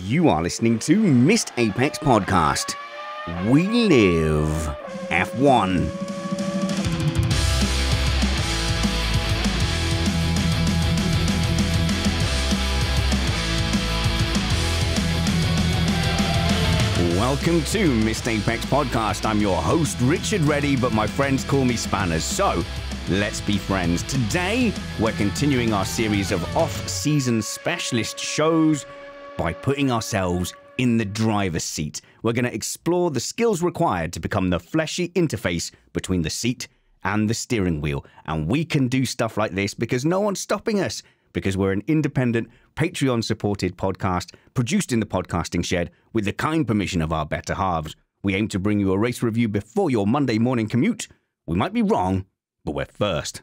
You are listening to Missed Apex Podcast. We live F1. Welcome to Missed Apex Podcast. I'm your host, Richard Reddy, but my friends call me Spanners. So, let's be friends. Today, we're continuing our series of off-season specialist shows by putting ourselves in the driver's seat. We're going to explore the skills required to become the fleshy interface between the seat and the steering wheel. And we can do stuff like this because no one's stopping us, because we're an independent, Patreon-supported podcast produced in the podcasting shed with the kind permission of our better halves. We aim to bring you a race review before your Monday morning commute. We might be wrong, but we're first.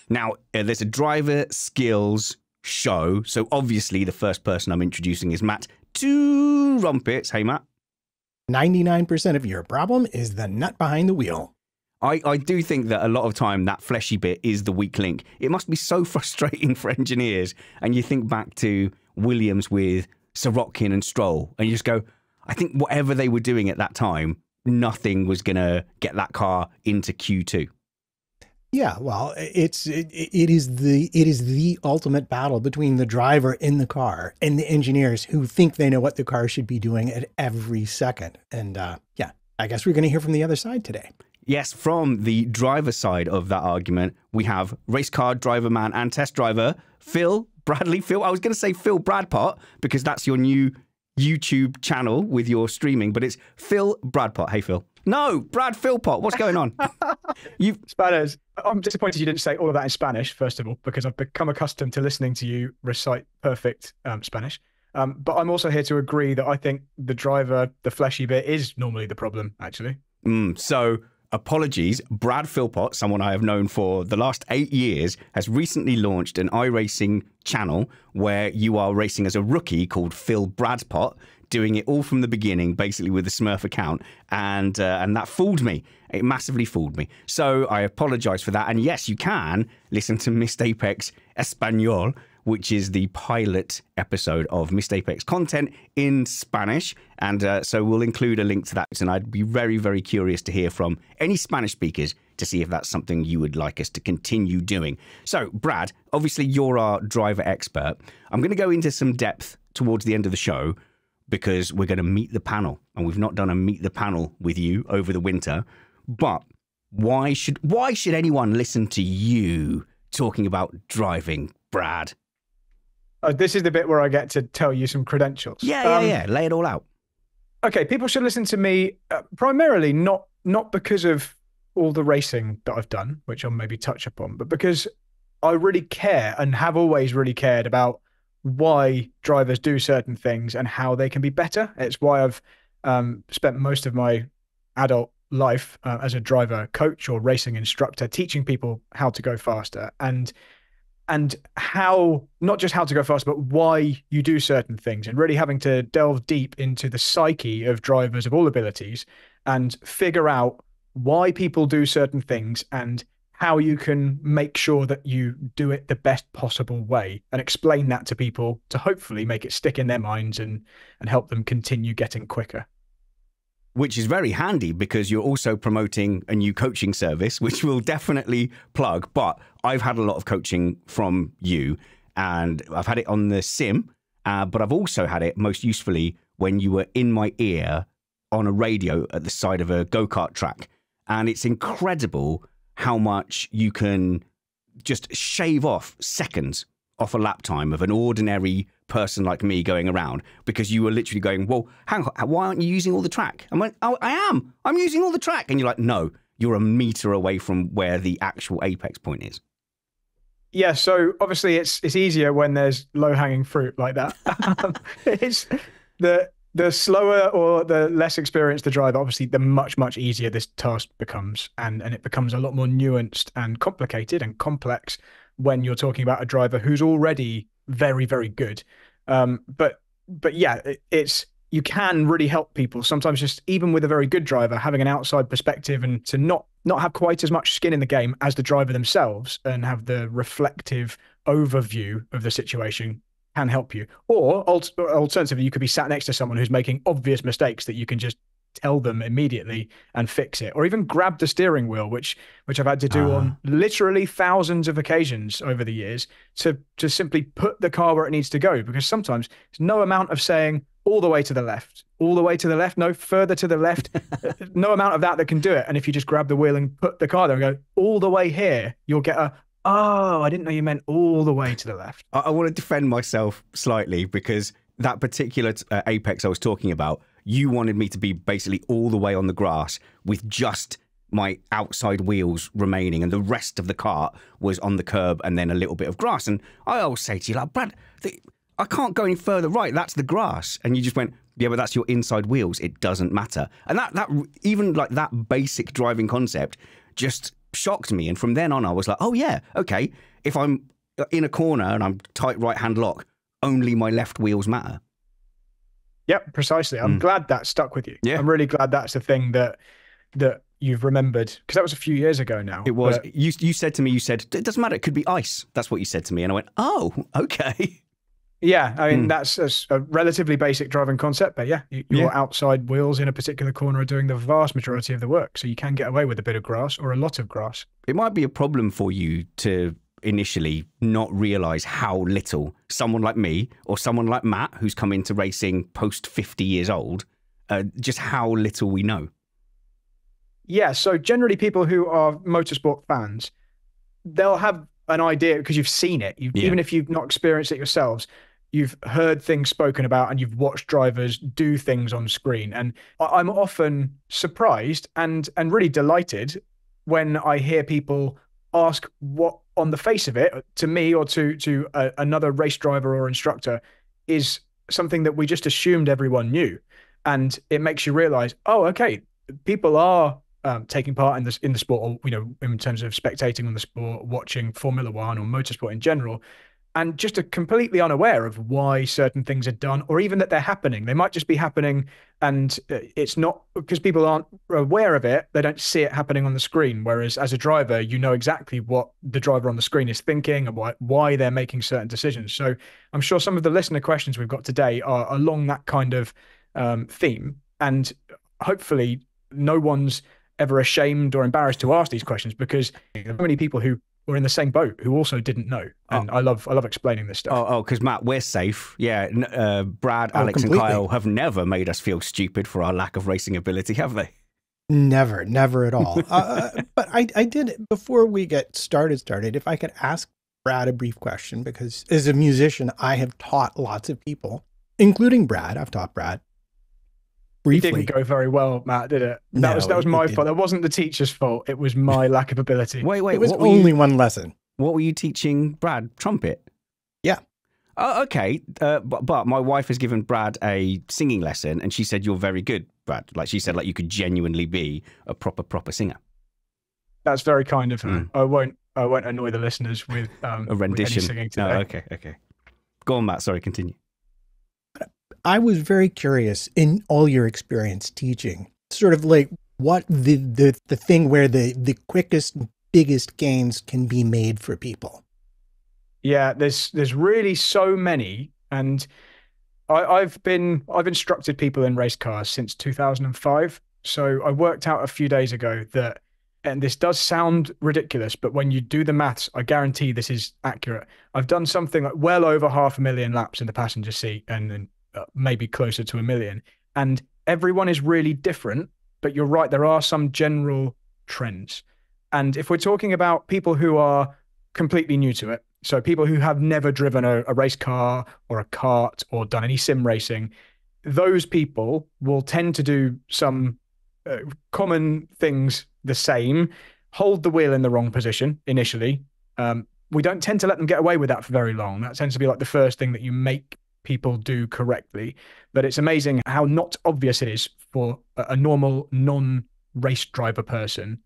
Now, there's a driver skills show, so obviously the first person I'm introducing is Matt Trumpets. Hey, Matt. 99% of your problem is the nut behind the wheel. I do think that a lot of time that fleshy bit is the weak link. It must be so frustrating for engineers. And you think back to Williams with Sirotkin and Stroll, and you just go, I think whatever they were doing at that time, nothing was going to get that car into Q2. Yeah, well, it is the ultimate battle between the driver in the car and the engineers who think they know what the car should be doing at every second. And yeah, I guess we're going to hear from the other side today. Yes, from the driver side of that argument, we have race car driver man and test driver Bradley Phil. I was going to say Phil Bradpot because that's your new YouTube channel with your streaming, but it's Phil Bradpot. Hey, Phil. No, Brad Philpot. What's going on? Spanners, I'm disappointed you didn't say all of that in Spanish, first of all, because I've become accustomed to listening to you recite perfect Spanish. But I'm also here to agree that I think the driver, the fleshy bit, is normally the problem, actually. So apologies. Brad Philpot, someone I have known for the last 8 years, has recently launched an iRacing channel where you are racing as a rookie called Phil Bradpot, doing it all from the beginning, basically with the Smurf account, and that fooled me. It massively fooled me. So I apologize for that. And yes, you can listen to Missed Apex Espanol, which is the pilot episode of Missed Apex content in Spanish. And so we'll include a link to that. And I'd be very, very curious to hear from any Spanish speakers to see if that's something you would like us to continue doing. So, Brad, obviously you're our driver expert. I'm going to go into some depth towards the end of the show because we're going to meet the panel. And we've not done a meet the panel with you over the winter. But why should anyone listen to you talking about driving, Brad? This is the bit where I get to tell you some credentials. Yeah. Lay it all out. Okay, people should listen to me primarily not because of all the racing that I've done, which I'll maybe touch upon, but because I really care and have always really cared about why drivers do certain things and how they can be better. It's why I've spent most of my adult life as a driver coach or racing instructor, teaching people how to go faster and how, not just how to go faster, but why you do certain things, and really having to delve deep into the psyche of drivers of all abilities and figure out why people do certain things and how you can make sure that you do it the best possible way, and explain that to people to hopefully make it stick in their minds and help them continue getting quicker. Which is very handy because you're also promoting a new coaching service, which we'll definitely plug. But I've had a lot of coaching from you, and I've had it on the sim, but I've also had it most usefully when you were in my ear on a radio at the side of a go-kart track. And it's incredible how much you can just shave off seconds off a lap time of an ordinary person like me going around, because you were literally going, well, hang on, why aren't you using all the track? I went, oh, I am. I'm using all the track. And you're like, no, you're a meter away from where the actual apex point is. Yeah, so obviously it's easier when there's low-hanging fruit like that. It's the slower or the less experienced the driver, obviously, the much easier this task becomes. And it becomes a lot more nuanced and complicated and complex when you're talking about a driver who's already very, very good. But yeah, you can really help people. Sometimes just even with a very good driver, having an outside perspective and to not have quite as much skin in the game as the driver themselves and have the reflective overview of the situation can help you. Or alternatively, you could be sat next to someone who's making obvious mistakes that you can just tell them immediately and fix it, or even grab the steering wheel, which I've had to do on literally thousands of occasions over the years to simply put the car where it needs to go. Because sometimes it's no amount of saying all the way to the left, no further to the left, no amount of that can do it. And if you just grab the wheel and put the car there and go all the way here, you'll get oh, I didn't know you meant all the way to the left. I want to defend myself slightly, because that particular apex I was talking about, you wanted me to be basically all the way on the grass with just my outside wheels remaining, and the rest of the cart was on the curb and then a little bit of grass. And I always say to you, like, Brad, I can't go any further right. That's the grass. And you just went, yeah, but that's your inside wheels. It doesn't matter. And that even like that basic driving concept just shocked me. And from then on, I was like, oh yeah, okay. If I'm in a corner and I'm tight right-hand lock, only my left wheels matter. Yep, precisely. I'm glad that stuck with you. Yeah. I'm really glad that's the thing that you've remembered, because that was a few years ago now. It was. You said to me, it doesn't matter. It could be ice. That's what you said to me. And I went, oh, okay. Yeah, I mean, that's a relatively basic driving concept, but yeah, your outside wheels in a particular corner are doing the vast majority of the work. So you can get away with a bit of grass or a lot of grass. It might be a problem for you to initially not realize how little someone like me or someone like Matt, who's come into racing post 50 years old, just how little we know. Yeah, so generally people who are motorsport fans, they'll have an idea because you've seen it. Even if you've not experienced it yourselves, you've heard things spoken about and you've watched drivers do things on screen. And I'm often surprised and really delighted when I hear people ask what, on the face of it, to me or to another race driver or instructor, is something that we just assumed everyone knew. And it makes you realize, oh, okay, people are taking part in the sport, or, in terms of spectating on the sport, watching Formula One or motorsport in general, and just are completely unaware of why certain things are done, or even that they're happening. They might just be happening, and it's not because people aren't aware of it. They don't see it happening on the screen. Whereas as a driver, you know exactly what the driver on the screen is thinking and why they're making certain decisions. So I'm sure some of the listener questions we've got today are along that kind of theme, and hopefully no one's ever ashamed or embarrassed to ask these questions, because there are many people who were in the same boat who also didn't know. And I love explaining this stuff. Because Matt, we're safe. Yeah, Brad, Alex, completely. and Kyle have never made us feel stupid for our lack of racing ability, have they? Never at all. But I did, before we get started, if I could ask Brad a brief question, because as a musician, I have taught lots of people, including Brad. I've taught Brad. Briefly. It didn't go very well, Matt, did it? That was my fault. That wasn't the teacher's fault. It was my lack of ability. Wait. It was only one lesson. What were you teaching Brad? Trumpet? Yeah. Oh, okay. But my wife has given Brad a singing lesson, and she said, you're very good, Brad. Like, she said, like, you could genuinely be a proper singer. That's very kind of her. I won't annoy the listeners with a rendition. With any singing today. No, okay. Go on, Matt. Sorry, continue. I was very curious, in all your experience teaching, sort of like what the thing where the quickest, biggest gains can be made for people. Yeah, there's really so many, and I've instructed people in race cars since 2005. So I worked out a few days ago that, and this does sound ridiculous, but when you do the maths, I guarantee this is accurate. I've done something like well over 500,000 laps in the passenger seat, and then maybe closer to 1 million. And everyone is really different, but you're right, there are some general trends. And if we're talking about people who are completely new to it, so people who have never driven a race car or a kart or done any sim racing, those people will tend to do some common things the same. Hold the wheel in the wrong position initially. We don't tend to let them get away with that for very long. That tends to be like the first thing that you make people do correctly. But it's amazing how not obvious it is for a normal non-race driver person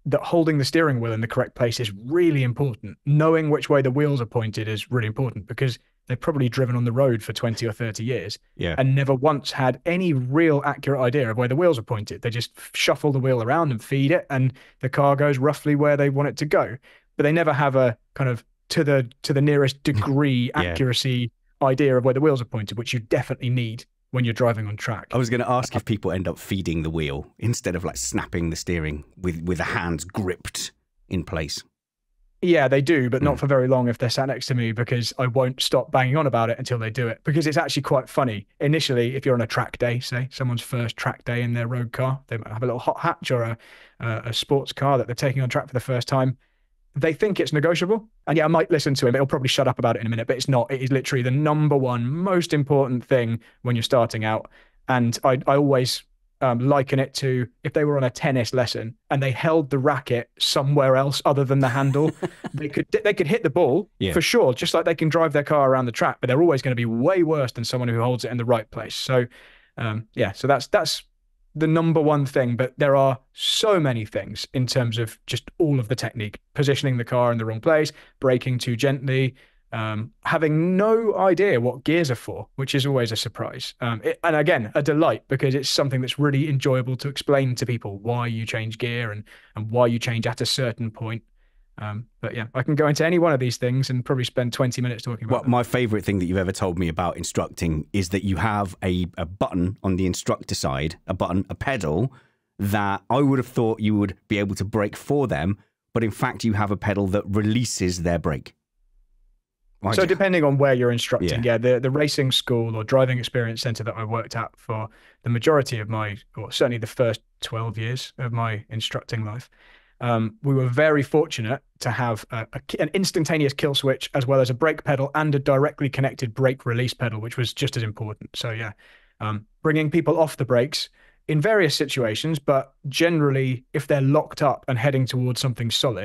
that holding the steering wheel in the correct place is really important. Knowing which way the wheels are pointed is really important, because they've probably driven on the road for 20 or 30 years and never once had any real accurate idea of where the wheels are pointed. They just shuffle the wheel around and feed it, and the car goes roughly where they want it to go. But they never have a kind of to the nearest degree accuracy idea of where the wheels are pointed, which you definitely need when you're driving on track. I was going to ask if people end up feeding the wheel instead of like snapping the steering with the hands gripped in place. Yeah, they do, but not for very long if they're sat next to me, because I won't stop banging on about it until they do it, because it's actually quite funny. Initially, if you're on a track day, say someone's first track day in their road car, they might have a little hot hatch or a sports car that they're taking on track for the first time. They think it's negotiable. And yeah, I might listen to him. He'll probably shut up about it in a minute, but it's not. It is literally the number one most important thing when you're starting out. And I always liken it to if they were on a tennis lesson and they held the racket somewhere else other than the handle, they could hit the ball for sure, just like they can drive their car around the track, but they're always going to be way worse than someone who holds it in the right place. So so that's the number one thing. But there are so many things in terms of just all of the technique: positioning the car in the wrong place, braking too gently, having no idea what gears are for, which is always a surprise. And again, a delight, because it's something that's really enjoyable to explain to people why you change gear and why you change at a certain point. But yeah, I can go into any one of these things and probably spend 20 minutes talking about them. My favorite thing that you've ever told me about instructing is that you have a button on the instructor side, a pedal that I would have thought you would be able to brake for them, but in fact you have a pedal that releases their brake. So depending on where you're instructing, the racing school or driving experience center that I worked at for the majority of my, or certainly the first 12 years of my instructing life, we were very fortunate to have an instantaneous kill switch, as well as a brake pedal and a directly connected brake release pedal, which was just as important. So bringing people off the brakes in various situations, but generally if they're locked up and heading towards something solid,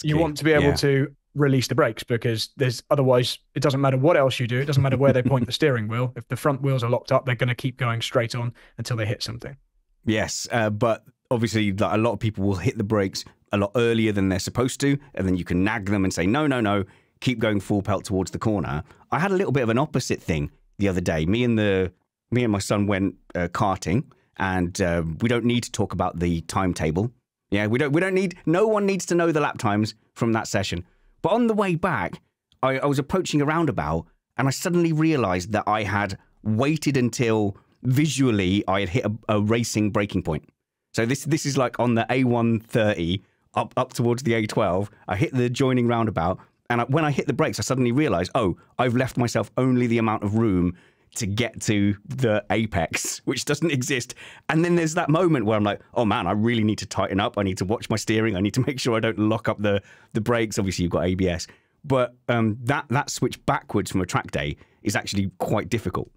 you want to be able to release the brakes, because otherwise it doesn't matter what else you do. It doesn't matter where they point the steering wheel. If the front wheels are locked up, they're going to keep going straight on until they hit something. Yes, but obviously like, a lot of people will hit the brakes a lot earlier than they're supposed to, and then you can nag them and say, no, keep going full pelt towards the corner. I had a little bit of an opposite thing the other day. Me and my son went karting, and we don't need to talk about the timetable. Yeah, we don't need, no one needs to know the lap times from that session. But on the way back, I was approaching a roundabout, and I suddenly realized that I had waited until visually I had hit a racing braking point. So this is like on the A130 up towards the A12. I hit the joining roundabout, and when I hit the brakes, I suddenly realized, I've left myself only the amount of room to get to the apex, which doesn't exist. And then there's that moment where I'm like, oh man, I really need to tighten up. I need to watch my steering. I need to make sure I don't lock up the brakes. Obviously, you've got ABS. But that switch backwards from a track day is actually quite difficult.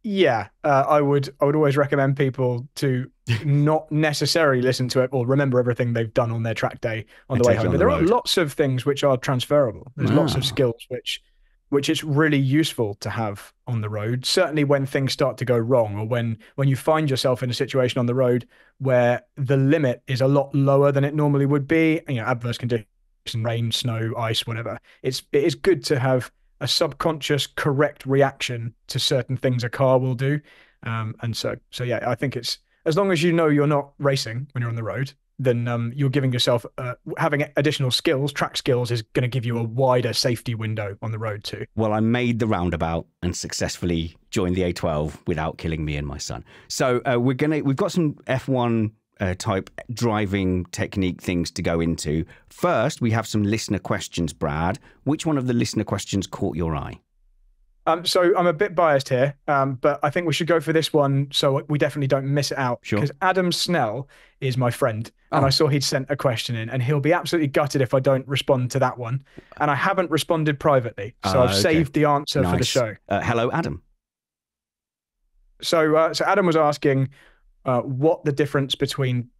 Yeah, I would always recommend people to not necessarily listen to it or remember everything they've done on their track day on the way home. But there are lots of things which are transferable. There's lots of skills which it's really useful to have on the road. Certainly when things start to go wrong, or when you find yourself in a situation on the road where the limit is a lot lower than it normally would be, adverse conditions, rain, snow, ice, whatever. It is good to have a subconscious correct reaction to certain things a car will do. And so yeah, I think it's, as long as you know you're not racing when you're on the road, then you're giving yourself, having additional skills, track skills is going to give you a wider safety window on the road too. Well, I made the roundabout and successfully joined the A12 without killing me and my son. So we've got some F1 type driving technique things to go into. First, we have some listener questions, Brad. Which one of the listener questions caught your eye? So I'm a bit biased here, but I think we should go for this one so we definitely don't miss it out. Sure. Because Adam Snell is my friend, and I saw he'd sent a question in, and he'll be absolutely gutted if I don't respond to that one. And I haven't responded privately, so I've saved the answer for the show. Hello, Adam. So Adam was asking what the difference between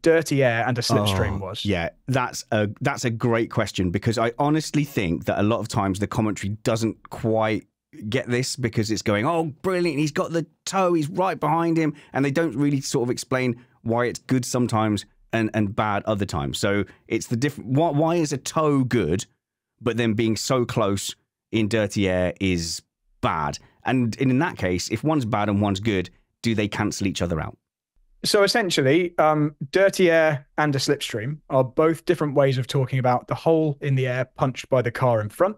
dirty air and a slipstream was. Yeah, that's a great question, because I honestly think that a lot of times the commentary doesn't quite get this, because it's going, oh, brilliant, he's got the toe, he's right behind him, and they don't really sort of explain why it's good sometimes and bad other times. So it's the different, why is a toe good, but then being so close in dirty air is bad? And in that case, if one's bad and one's good, do they cancel each other out? So essentially, dirty air and a slipstream are both different ways of talking about the hole in the air punched by the car in front.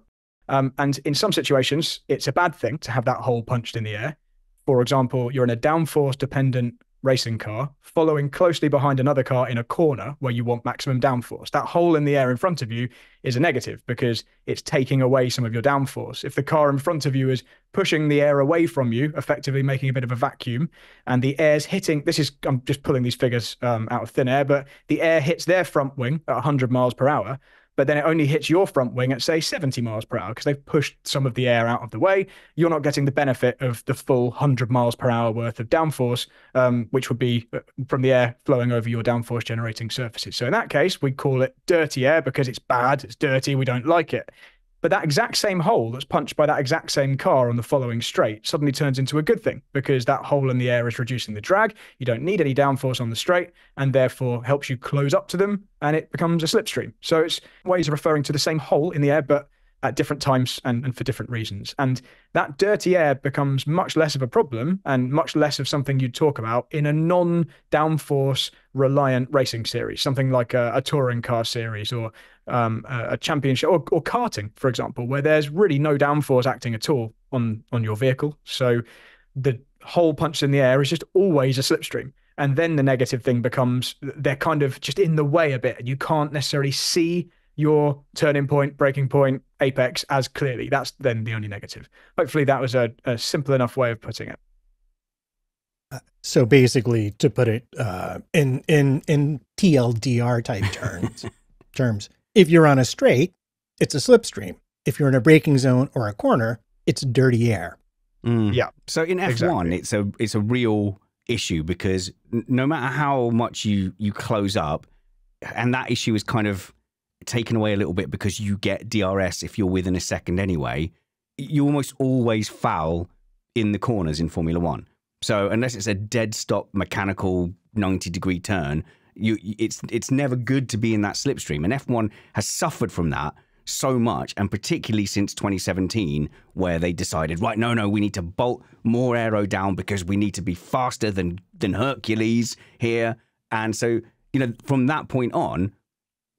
And in some situations, it's a bad thing to have that hole punched in the air. For example, you're in a downforce dependent racing car following closely behind another car in a corner where you want maximum downforce. That hole in the air in front of you is a negative because it's taking away some of your downforce. If the car in front of you is pushing the air away from you, effectively making a bit of a vacuum, and the air's hitting, I'm just pulling these figures out of thin air, but the air hits their front wing at 100 miles per hour, but then it only hits your front wing at, say, 70 miles per hour because they've pushed some of the air out of the way. You're not getting the benefit of the full 100 miles per hour worth of downforce, which would be from the air flowing over your downforce generating surfaces. So in that case, we call it dirty air because it's bad, it's dirty, we don't like it. But that exact same hole that's punched by that exact same car on the following straight suddenly turns into a good thing because that hole in the air is reducing the drag. You don't need any downforce on the straight and therefore helps you close up to them and it becomes a slipstream. So it's ways of referring to the same hole in the air, but at different times and for different reasons. And that dirty air becomes much less of a problem and much less of something you'd talk about in a non-downforce reliant racing series, something like a touring car series or a championship or karting, for example, where there's really no downforce acting at all on your vehicle. So the hole punched in the air is just always a slipstream. And then the negative thing becomes they're kind of just in the way a bit and you can't necessarily see your turning point, braking point, apex as clearly. That's then the only negative. Hopefully that was a simple enough way of putting it. So basically, to put it in TLDR type terms, if you're on a straight, it's a slipstream. If you're in a braking zone or a corner, it's dirty air. Yeah. So in F1, exactly. it's a real issue because no matter how much you close up, and that issue is kind of taken away a little bit because you get DRS if you're within a second anyway, you almost always foul in the corners in Formula One. So unless it's a dead stop mechanical 90-degree turn, it's never good to be in that slipstream. And F1 has suffered from that so much, and particularly since 2017, where they decided, right, no, we need to bolt more aero down because we need to be faster than Hercules here. And so, from that point on,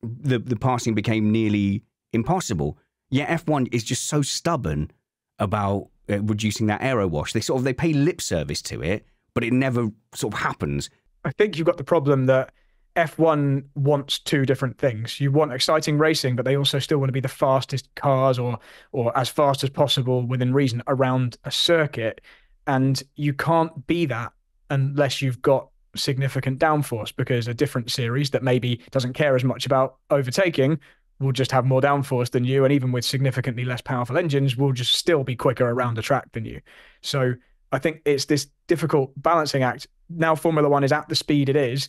the passing became nearly impossible. Yet F1 is just so stubborn about reducing that aero wash. They pay lip service to it, but it never sort of happens. I think you've got the problem that F1 wants two different things. You want exciting racing, but they also still want to be the fastest cars or as fast as possible within reason around a circuit. And you can't be that unless you've got significant downforce, because a different series that maybe doesn't care as much about overtaking will just have more downforce than you, and even with significantly less powerful engines will just still be quicker around a track than you. So I think it's this difficult balancing act. Now Formula One is at the speed it is.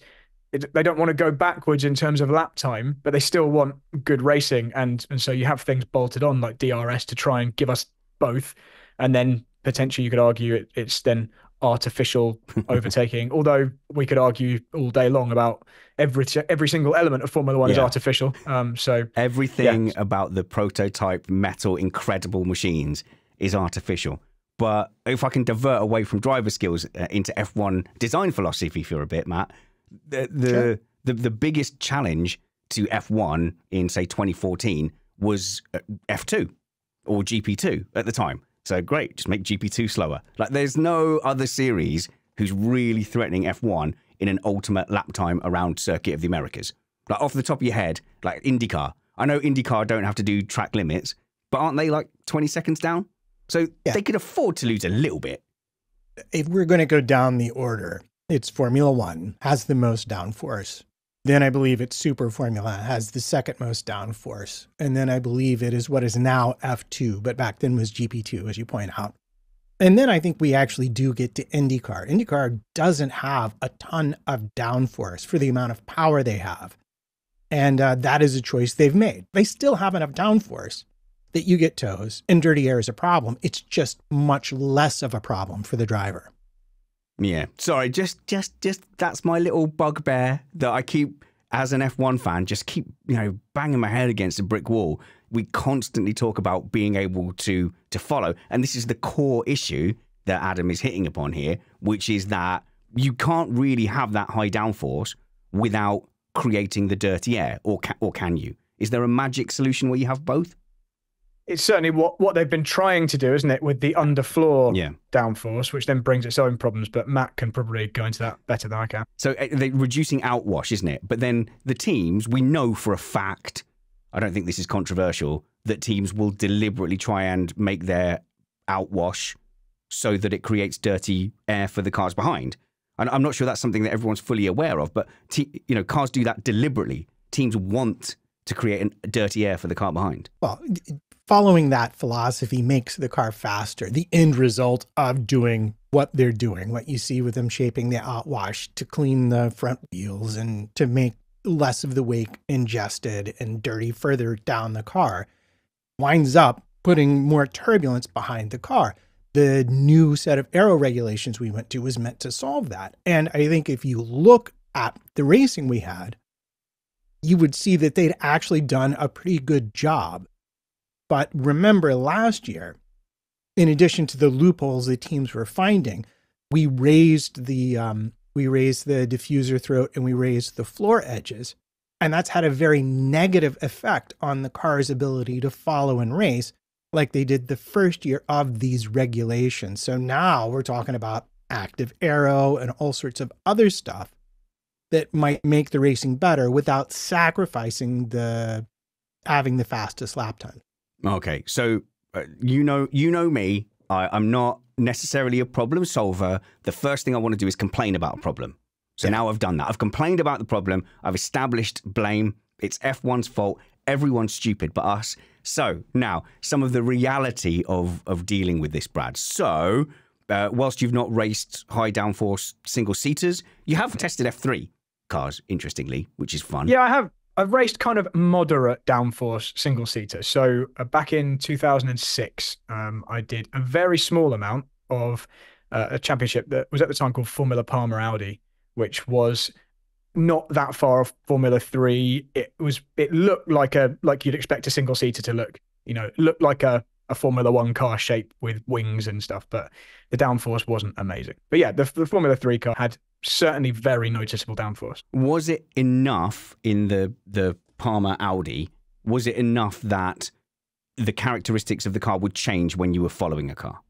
They don't want to go backwards in terms of lap time, but they still want good racing, and so you have things bolted on like DRS to try and give us both, and then potentially you could argue it's then artificial overtaking, although we could argue all day long about every single element of Formula One is artificial. So everything about the prototype metal incredible machines is artificial. But if I can divert away from driver skills into F1 design philosophy for a bit, Matt, the biggest challenge to F1 in, say, 2014 was F2 or GP2 at the time. So great, just make GP2 slower. Like, there's no other series who's really threatening F1 in an ultimate lap time around Circuit of the Americas. Like, off the top of your head, like IndyCar. I know IndyCar don't have to do track limits, but aren't they like 20 seconds down? So they could afford to lose a little bit. If we're going to go down the order, it's Formula One has the most downforce. Then I believe it's Super Formula has the second most downforce. And then I believe it is what is now F2, but back then was GP2, as you point out. And then I think we actually do get to IndyCar. IndyCar doesn't have a ton of downforce for the amount of power they have. And that is a choice they've made. They still have enough downforce that you get toes, and dirty air is a problem. It's just much less of a problem for the driver. Yeah, sorry, just that's my little bugbear that I keep, as an F1 fan, just keep, banging my head against a brick wall. We constantly talk about being able to follow, and this is the core issue that Adam is hitting upon here, which is that you can't really have that high downforce without creating the dirty air, or can you? Is there a magic solution where you have both? It's certainly what they've been trying to do, isn't it, with the underfloor downforce, which then brings its own problems. But Matt can probably go into that better than I can. So they're reducing outwash, isn't it? But then the teams, we know for a fact, I don't think this is controversial, that teams will deliberately try and make their outwash so that it creates dirty air for the cars behind. And I'm not sure that's something that everyone's fully aware of, but cars do that deliberately. Teams want to create dirty air for the car behind. Well, following that philosophy makes the car faster. The end result of doing what they're doing, what you see with them shaping the outwash to clean the front wheels and to make less of the wake ingested and dirty further down the car, winds up putting more turbulence behind the car. The new set of aero regulations we went to was meant to solve that. And I think if you look at the racing we had, you would see that they'd actually done a pretty good job. But remember last year, in addition to the loopholes the teams were finding, we raised the diffuser throat and we raised the floor edges. And that's had a very negative effect on the car's ability to follow and race like they did the first year of these regulations. So now we're talking about active aero and all sorts of other stuff that might make the racing better without sacrificing having the fastest lap time. Okay, so you know me. I'm not necessarily a problem solver. The first thing I want to do is complain about a problem. So now I've done that. I've complained about the problem. I've established blame. It's F1's fault. Everyone's stupid but us. So now, some of the reality of dealing with this, Brad. So, whilst you've not raced high downforce single-seaters, you have tested F3 cars, interestingly, which is fun. Yeah, I have. I've raced kind of moderate downforce single-seater. So back in 2006, I did a very small amount of a championship that was at the time called Formula Parma Audi, which was not that far off Formula 3. It looked like you'd expect a single-seater to look. It looked like a Formula 1 car shape with wings and stuff, but the downforce wasn't amazing. But yeah, the Formula 3 car had certainly very noticeable downforce. Was it enough in the Parma Audi? Was it enough that the characteristics of the car would change when you were following a car?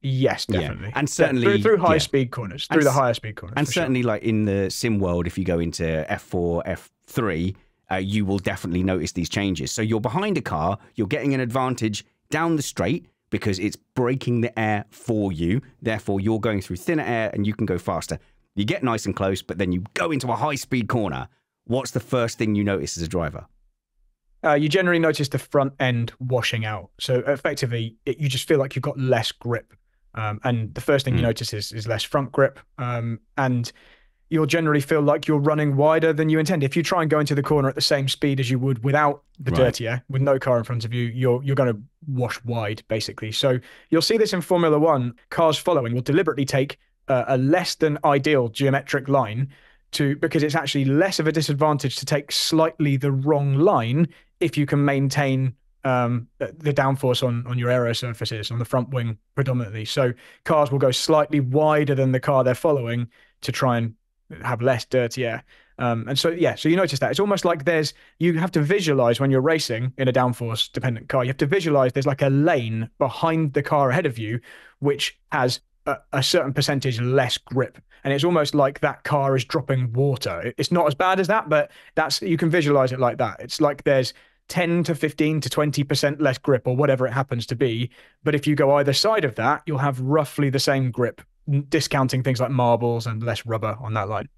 Yes, definitely. Yeah. And certainly through high speed corners, through the higher speed corners. And certainly like in the sim world, if you go into F4, F3, you will definitely notice these changes. So you're behind a car, you're getting an advantage down the straight because it's braking the air for you. Therefore, you're going through thinner air and you can go faster. You get nice and close, but then you go into a high-speed corner. What's the first thing you notice as a driver? You generally notice the front end washing out. So effectively, you just feel like you've got less grip. And the first thing you notice is less front grip. And you'll generally feel like you're running wider than you intend. If you try and go into the corner at the same speed as you would without the dirty air, with no car in front of you, you're going to wash wide, basically. So you'll see this in Formula 1. Cars following will deliberately take a less than ideal geometric line because it's actually less of a disadvantage to take slightly the wrong line if you can maintain the downforce on your aero surfaces, on the front wing predominantly. So cars will go slightly wider than the car they're following to try and have less dirty air. And so you notice that. It's almost like you have to visualize when you're racing in a downforce dependent car, you have to visualize there's like a lane behind the car ahead of you, which has a certain percentage less grip. And it's almost like that car is dropping water. It's not as bad as that, but you can visualize it like that. It's like there's 10 to 15 to 20% less grip or whatever it happens to be. But if you go either side of that, you'll have roughly the same grip, discounting things like marbles and less rubber on that line.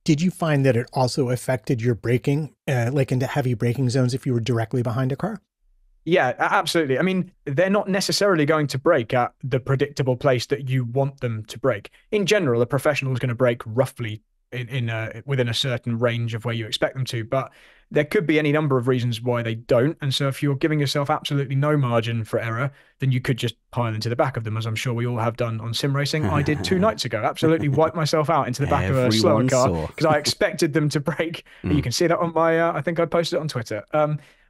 Did you find that it also affected your braking, like into heavy braking zones if you were directly behind a car? Yeah, absolutely. I mean, they're not necessarily going to brake at the predictable place that you want them to brake. In general, a professional is going to brake roughly within a certain range of where you expect them to, but there could be any number of reasons why they don't. And so if you're giving yourself absolutely no margin for error, then you could just pile into the back of them, as I'm sure we all have done on sim racing. I did 2 nights ago, absolutely wiped myself out into the back of a slower car because I expected them to brake. You can see that on my, I think I posted it on Twitter.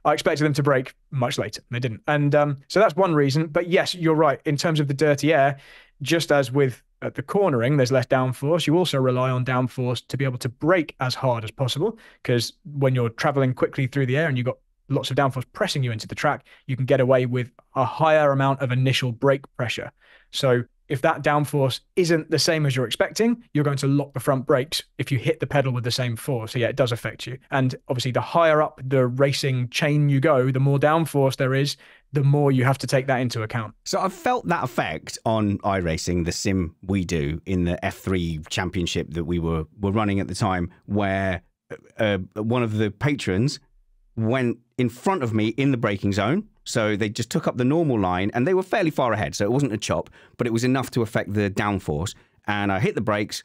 I expected them to brake much later. They didn't. And so that's one reason. But yes, you're right. In terms of the dirty air, just as with at the cornering, there's less downforce. You also rely on downforce to be able to brake as hard as possible, because when you're traveling quickly through the air and you've got lots of downforce pressing you into the track, you can get away with a higher amount of initial brake pressure. So if that downforce isn't the same as you're expecting, you're going to lock the front brakes if you hit the pedal with the same force. So yeah, it does affect you. And obviously the higher up the racing chain you go, the more downforce there is, the more you have to take that into account. So I've felt that effect on iRacing, the sim we do in the F3 championship that we were running at the time, where one of the patrons went in front of me in the braking zone. So they just took up the normal line and they were fairly far ahead. So it wasn't a chop, but it was enough to affect the downforce. And I hit the brakes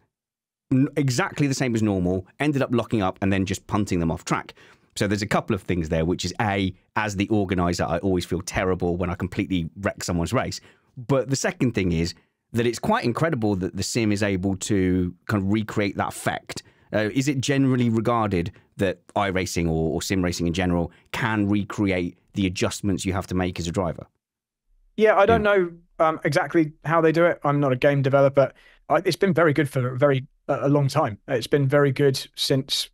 exactly the same as normal, ended up locking up and then just punting them off track. So there's a couple of things there, which is A, as the organizer, I always feel terrible when I completely wreck someone's race. But the second thing is that it's quite incredible that the sim is able to kind of recreate that effect. Is it generally regarded that iRacing or sim racing in general can recreate the adjustments you have to make as a driver? Yeah, I don't know exactly how they do it. I'm not a game developer. It's been very good for a long time. It's been very good since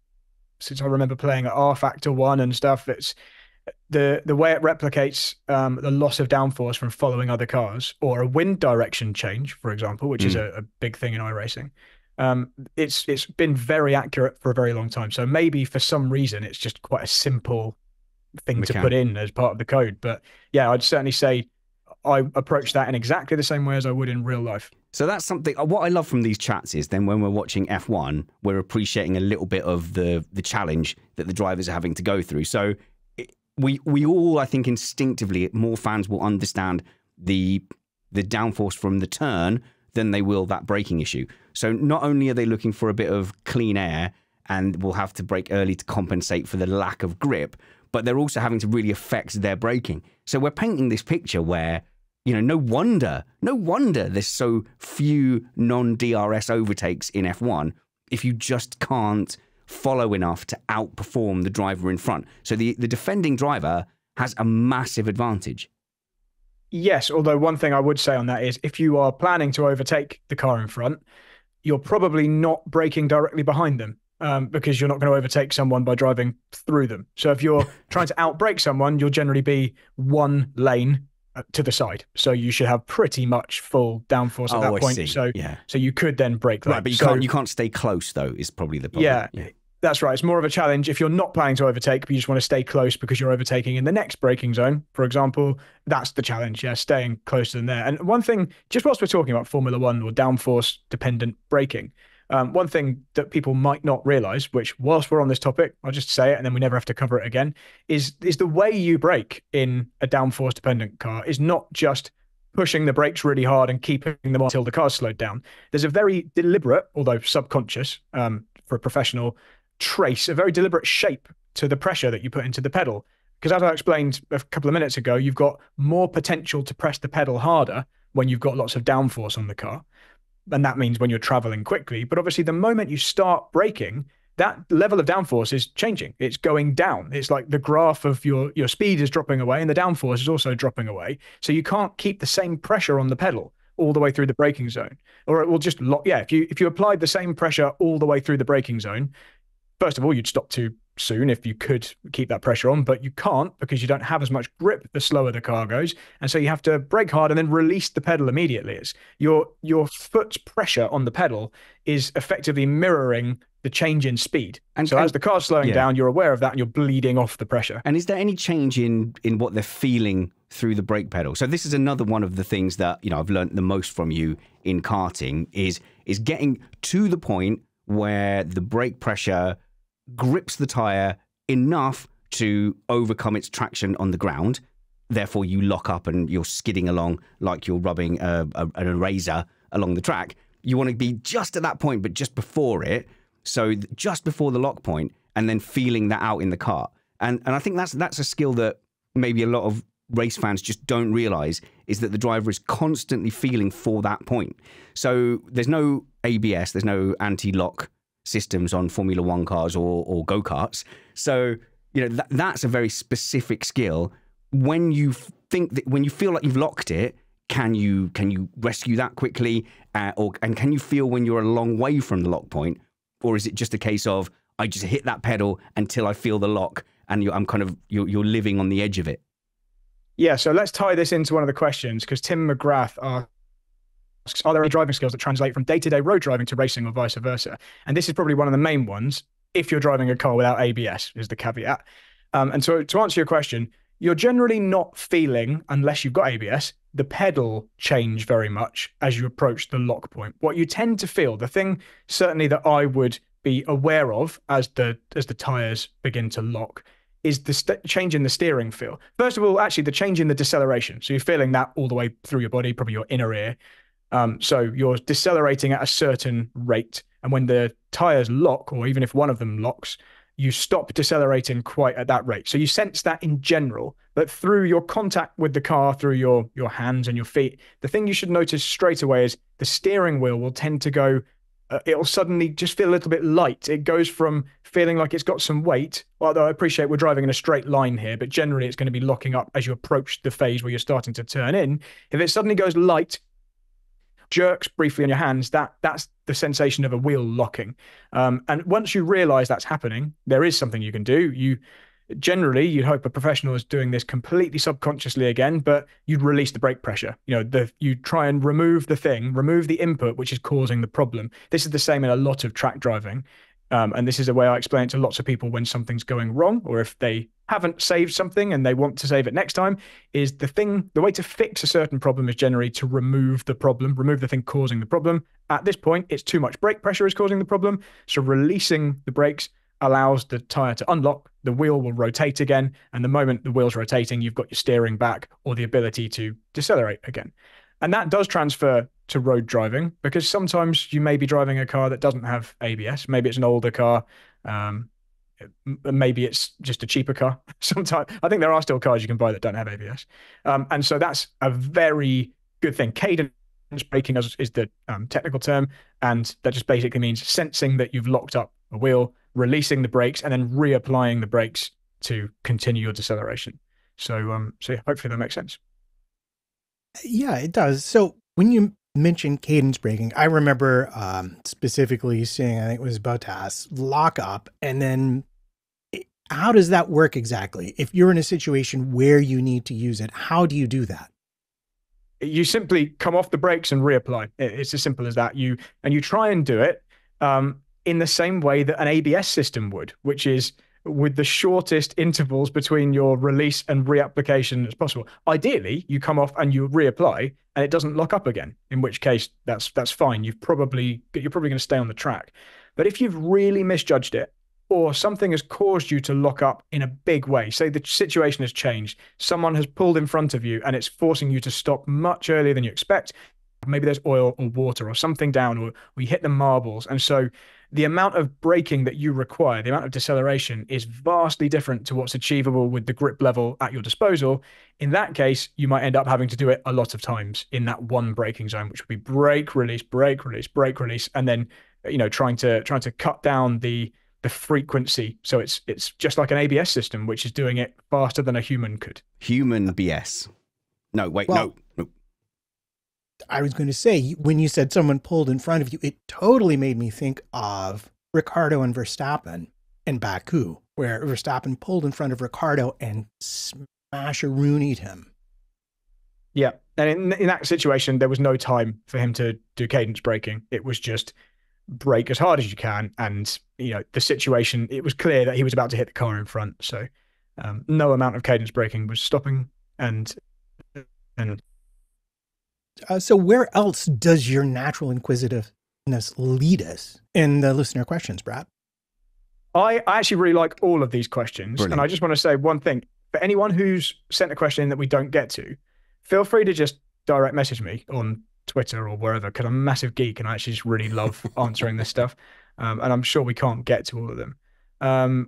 I remember playing at R Factor 1 and stuff. It's the way it replicates the loss of downforce from following other cars, or a wind direction change, for example, which is a big thing in iRacing. It's been very accurate for a very long time. So maybe for some reason it's just quite a simple thing to put in as part of the code. But yeah, I'd certainly say I approach that in exactly the same way as I would in real life. So that's something, what I love from these chats is then when we're watching F1, we're appreciating a little bit of the challenge that the drivers are having to go through. So we all, I think instinctively, more fans will understand the downforce from the turn than they will that braking issue. So not only are they looking for a bit of clean air and will have to brake early to compensate for the lack of grip, but they're also having to really affect their braking. So we're painting this picture where, you know, no wonder there's so few non-DRS overtakes in F1 if you just can't follow enough to outperform the driver in front. So the defending driver has a massive advantage. Yes, although one thing I would say on that is if you are planning to overtake the car in front, you're probably not braking directly behind them. Because you're not going to overtake someone by driving through them. So if you're trying to outbrake someone, you'll generally be one lane to the side. So you should have pretty much full downforce at that point. See. So yeah. So you could then brake right, but you can't stay close though. Is probably the problem. Yeah, that's right. It's more of a challenge if you're not planning to overtake, but you just want to stay close because you're overtaking in the next braking zone, for example. That's the challenge. Yeah, staying closer than there. And one thing, just whilst we're talking about Formula One or downforce dependent braking. One thing that people might not realize, which whilst we're on this topic, I'll just say it and then we never have to cover it again, is the way you brake in a downforce dependent car is not just pushing the brakes really hard and keeping them on until the car's slowed down. There's a very deliberate, although subconscious, for a professional, trace, a very deliberate shape to the pressure that you put into the pedal. Because as I explained a couple of minutes ago, you've got more potential to press the pedal harder when you've got lots of downforce on the car. And that means when you're traveling quickly. But obviously, the moment you start braking, that level of downforce is changing. It's going down. It's like the graph of your speed is dropping away and the downforce is also dropping away. So you can't keep the same pressure on the pedal all the way through the braking zone, or it will just lock. Yeah, if you applied the same pressure all the way through the braking zone, first of all, you'd stop too soon if you could keep that pressure on, but you can't because you don't have as much grip the slower the car goes, and so you have to brake hard and then release the pedal immediately. It's your foot's pressure on the pedal is effectively mirroring the change in speed, and so as the car's slowing down, you're aware of that and you're bleeding off the pressure. And is there any change in what they're feeling through the brake pedal? So this is another one of the things that, you know, I've learned the most from you in karting is getting to the point where the brake pressure grips the tyre enough to overcome its traction on the ground. Therefore, you lock up and you're skidding along like you're rubbing an eraser along the track. You want to be just at that point, but just before it. So just before the lock point, and then feeling that out in the car. And I think that's a skill that maybe a lot of race fans just don't realize, is that the driver is constantly feeling for that point. So there's no ABS, there's no anti-lock systems on Formula One cars or go-karts. So, you know, that's a very specific skill. When you feel like you've locked it, can you rescue that quickly, and can you feel when you're a long way from the lock point, or is it just a case of I just hit that pedal until I feel the lock, and you're living on the edge of it? Yeah, so let's tie this into one of the questions, because Tim McGrath asks, are there any driving skills that translate from day-to-day road driving to racing or vice versa? And this is probably one of the main ones. If you're driving a car without ABS is the caveat. And so to answer your question, you're generally not feeling, unless you've got ABS, the pedal change very much as you approach the lock point. What you tend to feel, the thing certainly that I would be aware of as the tires begin to lock, is the change in the steering feel. First of all, actually the change in the deceleration. So you're feeling that all the way through your body, probably your inner ear. So you're decelerating at a certain rate. And when the tires lock, or even if one of them locks, you stop decelerating quite at that rate. So you sense that in general, but through your contact with the car, through your hands and your feet, the thing you should notice straight away is the steering wheel will tend to go, it'll suddenly just feel a little bit light. It goes from feeling like it's got some weight, although I appreciate we're driving in a straight line here, but generally it's going to be locking up as you approach the phase where you're starting to turn in. If it suddenly goes light, jerks briefly in your hands, that's the sensation of a wheel locking. And once you realize that's happening, there is something you can do. You'd hope a professional is doing this completely subconsciously again, but you'd release the brake pressure. You try and remove the input which is causing the problem. This is the same in a lot of track driving. And this is the way I explain it to lots of people when something's going wrong, or if they haven't saved something and they want to save it next time, is the way to fix a certain problem is generally to remove the problem, remove the thing causing the problem. At this point, it's too much brake pressure is causing the problem. So releasing the brakes allows the tire to unlock, the wheel will rotate again. And the moment the wheel's rotating, you've got your steering back or the ability to decelerate again. And that does transfer to road driving, because sometimes you may be driving a car that doesn't have ABS. Maybe it's an older car. Maybe it's just a cheaper car. Sometimes I think there are still cars you can buy that don't have ABS. And so that's a very good thing. Cadence braking is the technical term. And that just basically means sensing that you've locked up a wheel, releasing the brakes, and then reapplying the brakes to continue your deceleration. So yeah, hopefully that makes sense. Yeah, it does. So when you mentioned cadence braking, I remember specifically seeing, I think it was Bottas, lock up. And then how does that work exactly? If you're in a situation where you need to use it, how do you do that? You simply come off the brakes and reapply. It's as simple as that. You try and do it in the same way that an ABS system would, which is with the shortest intervals between your release and reapplication as possible. Ideally, you come off and you reapply and it doesn't lock up again, in which case that's fine. You're probably going to stay on the track. But if you've really misjudged it, or something has caused you to lock up in a big way, say the situation has changed, someone has pulled in front of you and it's forcing you to stop much earlier than you expect, maybe there's oil or water or something down, or you hit the marbles, and so the amount of braking that you require, the amount of deceleration, is vastly different to what's achievable with the grip level at your disposal. In that case, you might end up having to do it a lot of times in that one braking zone, which would be brake, release, brake, release, brake, release, and then trying to cut down the frequency. So it's just like an ABS system, which is doing it faster than a human could. Human BS. No, wait, no. I was going to say, when you said someone pulled in front of you, it totally made me think of Ricciardo and Verstappen in Baku, where Verstappen pulled in front of Ricciardo and smash-a-roonied him. Yeah, and in that situation, there was no time for him to do cadence braking. It was just brake as hard as you can, and the situation, it was clear that he was about to hit the car in front, so no amount of cadence braking was stopping. And so where else does your natural inquisitiveness lead us in the listener questions, Brad? I actually really like all of these questions. Brilliant. And I just want to say one thing. For anyone who's sent a question in that we don't get to, feel free to just direct message me on Twitter or wherever, because I'm a massive geek and I actually just really love answering this stuff. And I'm sure we can't get to all of them.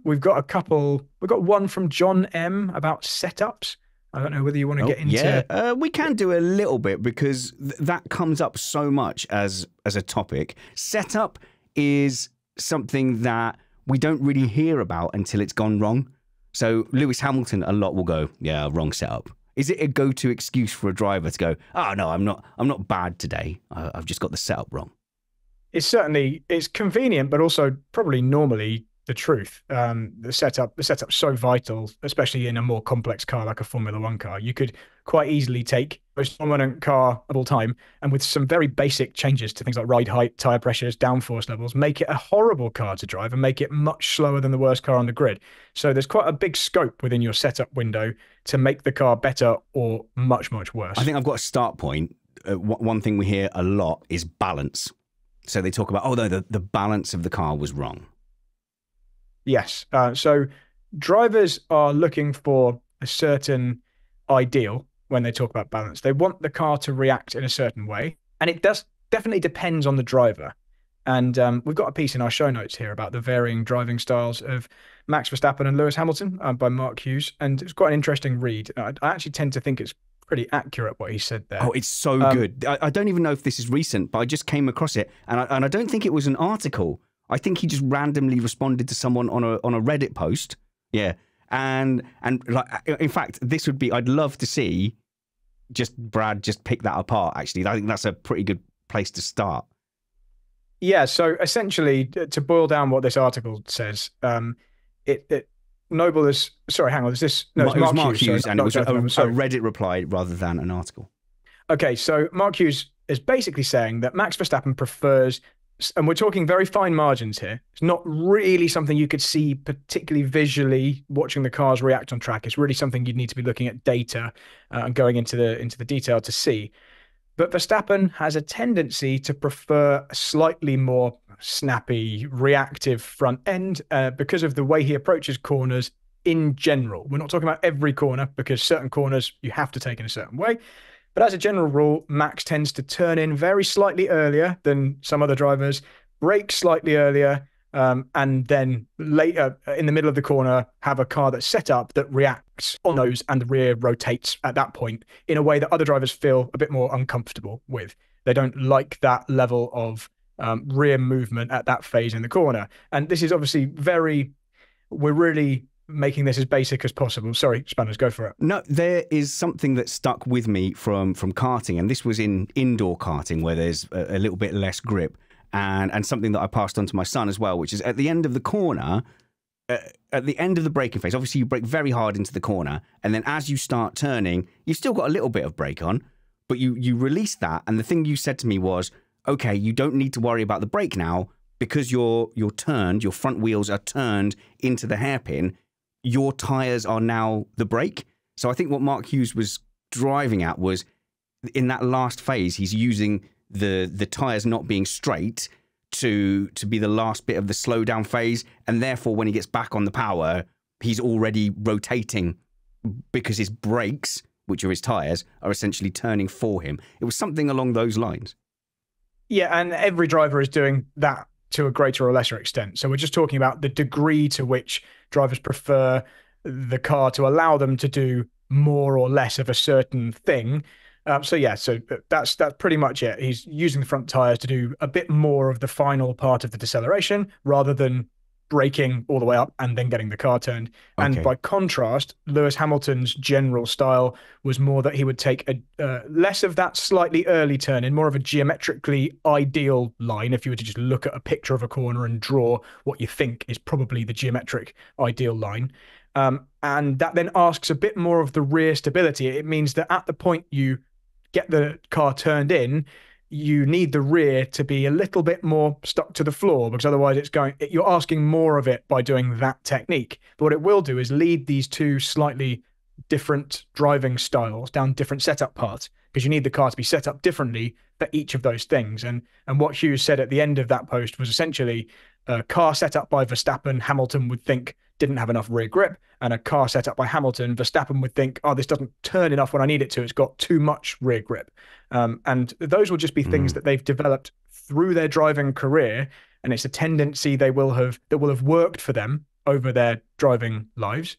We've got one from John M about setups. I don't know whether you want to get into... Yeah, we can do a little bit, because that comes up so much as a topic. Setup is something that we don't really hear about until it's gone wrong. So Lewis Hamilton a lot will go, yeah, wrong setup. Is it a go-to excuse for a driver to go, oh, no, I'm not bad today. I've just got the setup wrong? It's convenient, but also probably normally the truth. The setup's so vital, especially in a more complex car like a Formula One car. You could quite easily take the most dominant car of all time and with some very basic changes to things like ride height, tire pressures, downforce levels, make it a horrible car to drive and make it much slower than the worst car on the grid. So there's quite a big scope within your setup window to make the car better or much, much worse. I think I've got a start point. One thing we hear a lot is balance. So they talk about, oh, no, the balance of the car was wrong. Yes. So drivers are looking for a certain ideal when they talk about balance. They want the car to react in a certain way. And it definitely depends on the driver. And we've got a piece in our show notes here about the varying driving styles of Max Verstappen and Lewis Hamilton by Mark Hughes. And it's quite an interesting read. I actually tend to think it's pretty accurate what he said there. Oh, it's so good. I don't even know if this is recent, but I just came across it. And I don't think it was an article. I think he just randomly responded to someone on a Reddit post. Yeah. And like, in fact, this would be, I'd love to see Brad just pick that apart, actually. I think that's a pretty good place to start. Yeah. So essentially, to boil down what this article says, Noble is, sorry, hang on, is this, no, it was Mark Hughes, sorry, and it was a Reddit reply rather than an article. Okay. So Mark Hughes is basically saying that Max Verstappen prefers, and we're talking very fine margins here. It's not really something you could see particularly visually watching the cars react on track. It's really something you'd need to be looking at data and going into the detail to see. But Verstappen has a tendency to prefer a slightly more snappy, reactive front end because of the way he approaches corners in general. We're not talking about every corner because certain corners you have to take in a certain way. But as a general rule, Max tends to turn in very slightly earlier than some other drivers, brake slightly earlier, and then later in the middle of the corner, have a car that's set up that reacts on those and the rear rotates at that point in a way that other drivers feel a bit more uncomfortable with. They don't like that level of rear movement at that phase in the corner. And this is obviously we're really making this as basic as possible. Sorry, Spanners, go for it. No, there is something that stuck with me from karting, and this was in indoor karting where there's a little bit less grip, and something that I passed on to my son as well, which is at the end of the corner, at the end of the braking phase, obviously you brake very hard into the corner, and then as you start turning, you've still got a little bit of brake on, but you release that, and the thing you said to me was, okay, you don't need to worry about the brake now because you're turned, your front wheels are turned into the hairpin. Your tyres are now the brake. So I think what Mark Hughes was driving at was in that last phase, he's using the tyres not being straight to be the last bit of the slowdown phase. And therefore, when he gets back on the power, he's already rotating because his brakes, which are his tyres, are essentially turning for him. It was something along those lines. Yeah, and every driver is doing that to a greater or lesser extent. So we're just talking about the degree to which drivers prefer the car to allow them to do more or less of a certain thing. So that's pretty much it. He's using the front tires to do a bit more of the final part of the deceleration rather than braking all the way up and then getting the car turned. Okay. And by contrast, Lewis Hamilton's general style was more that he would take a less of that slightly early turn in, more of a geometrically ideal line. If you were to just look at a picture of a corner and draw what you think is probably the geometric ideal line. And that then asks a bit more of the rear stability. It means that at the point you get the car turned in, you need the rear to be a little bit more stuck to the floor because otherwise you're asking more of it by doing that technique. But what it will do is lead these two slightly different driving styles down different setup paths because you need the car to be set up differently for each of those things. And what Hughes said at the end of that post was essentially a car set up by Verstappen, Hamilton would think didn't have enough rear grip, and a car set up by Hamilton, Verstappen would think, oh, this doesn't turn enough when I need it to. It's got too much rear grip. And those will just be things that they've developed through their driving career, and it's a tendency that will have worked for them over their driving lives.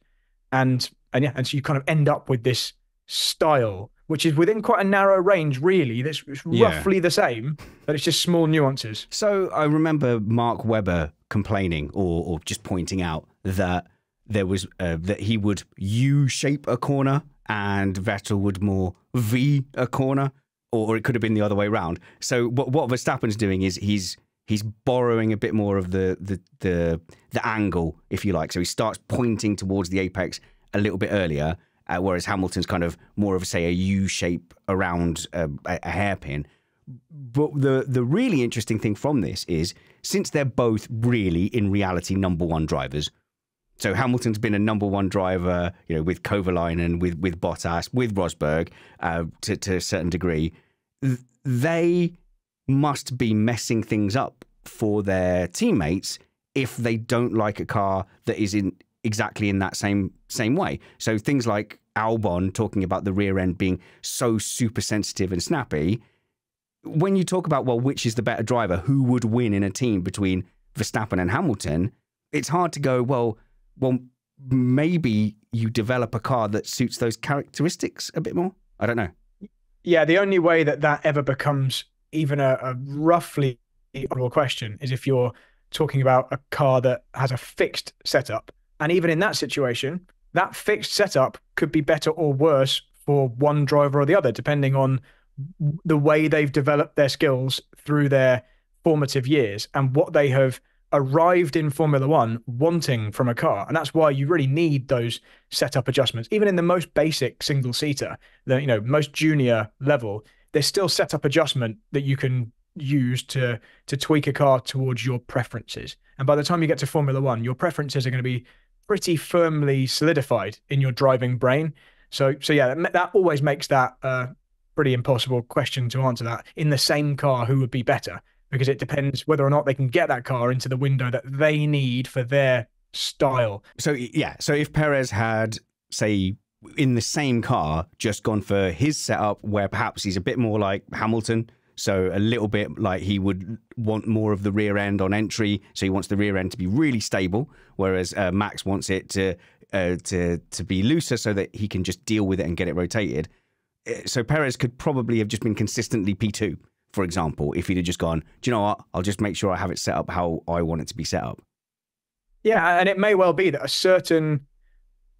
And so you kind of end up with this style, which is within quite a narrow range, really. That's roughly the same, but it's just small nuances. So I remember Mark Webber complaining or just pointing out that there was that he would U-shape a corner and Vettel would more V a corner, or it could have been the other way around. So what Verstappen's doing is he's borrowing a bit more of the angle, if you like. So he starts pointing towards the apex a little bit earlier, whereas Hamilton's kind of more of, say, a U shape around a hairpin. But the really interesting thing from this is, since they're both really, in reality, number one drivers. So Hamilton's been a number one driver, you know, with Kovalainen, with Bottas, with Rosberg, to a certain degree. They must be messing things up for their teammates if they don't like a car that is exactly in that same way. So things like Albon talking about the rear end being so super sensitive and snappy. When you talk about, well, which is the better driver, who would win in a team between Verstappen and Hamilton, it's hard to go, well, maybe you develop a car that suits those characteristics a bit more. I don't know. Yeah, the only way that ever becomes even a roughly equal question is if you're talking about a car that has a fixed setup. And even in that situation, that fixed setup could be better or worse for one driver or the other, depending on the way they've developed their skills through their formative years and what they have arrived in Formula One wanting from a car. And that's why you really need those setup adjustments. Even in the most basic single-seater, the most junior level, there's still setup adjustment that you can use to tweak a car towards your preferences. And by the time you get to Formula One, your preferences are going to be pretty firmly solidified in your driving brain. So yeah, that always makes that pretty impossible question to answer. That in the same car, who would be better? Because it depends whether or not they can get that car into the window that they need for their style. So yeah, so if Perez had, say, in the same car, just gone for his setup where perhaps he's a bit more like Hamilton, so a little bit like he would want more of the rear end on entry, so he wants the rear end to be really stable, whereas Max wants it to be looser so that he can just deal with it and get it rotated. So Perez could probably have just been consistently P2, for example, if he'd have just gone, do you know what, I'll just make sure I have it set up how I want it to be set up. Yeah, and it may well be that a certain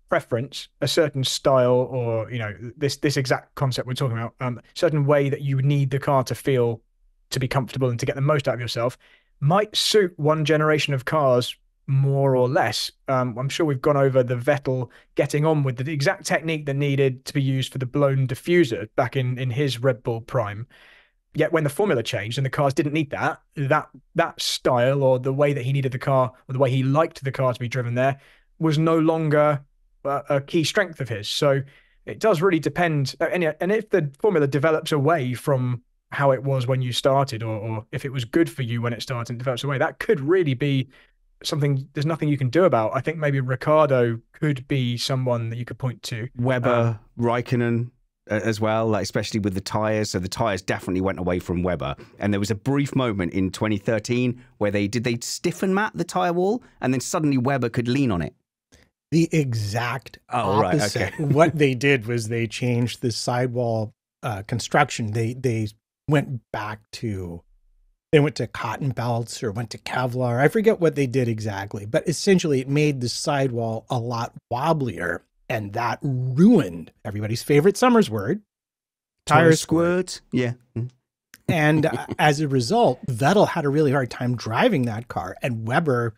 preference, a certain style, or this exact concept we're talking about, certain way that you would need the car to feel to be comfortable and to get the most out of yourself, might suit one generation of cars more or less. I'm sure we've gone over the Vettel getting on with the exact technique that needed to be used for the blown diffuser back in his Red Bull prime. Yet when the formula changed and the cars didn't need that style, or the way that he needed the car, or the way he liked the car to be driven there, was no longer a key strength of his. So it does really depend. And if the formula develops away from how it was when you started, or if it was good for you when it started and develops away, that could really be something there's nothing you can do about. I think maybe Ricciardo could be someone that you could point to. Weber, Raikkonen as well, like especially with the tyres. So the tyres definitely went away from Weber. And there was a brief moment in 2013 where they stiffen Matt the tyre wall, and then suddenly Weber could lean on it. The exact opposite. Right, okay. What they did was they changed the sidewall construction. They went to cotton belts or went to Kevlar. I forget what they did exactly, but essentially it made the sidewall a lot wobblier, and that ruined everybody's favorite summer's word, tire squirt. Yeah. And as a result, Vettel had a really hard time driving that car, and Weber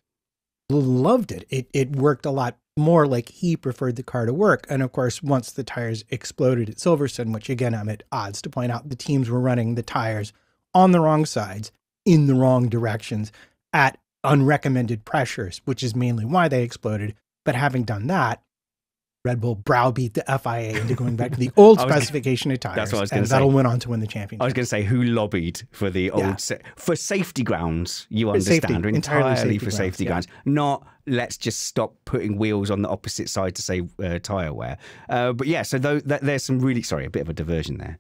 loved it. It worked a lot more like he preferred the car to work. And of course, once the tires exploded at Silverstone, which again, I'm at odds to point out, the teams were running the tires on the wrong sides, in the wrong directions, at unrecommended pressures, which is mainly why they exploded. But having done that, Red Bull browbeat the FIA into going back to the old specification of tires. That's what I was going to say. And Vettel say. went on to win the championship. I was going to say, who lobbied for the old for safety grounds? You understand, entirely for safety grounds. Not let's just stop putting wheels on the opposite side to save tire wear. But yeah, so there's some really a bit of a diversion there.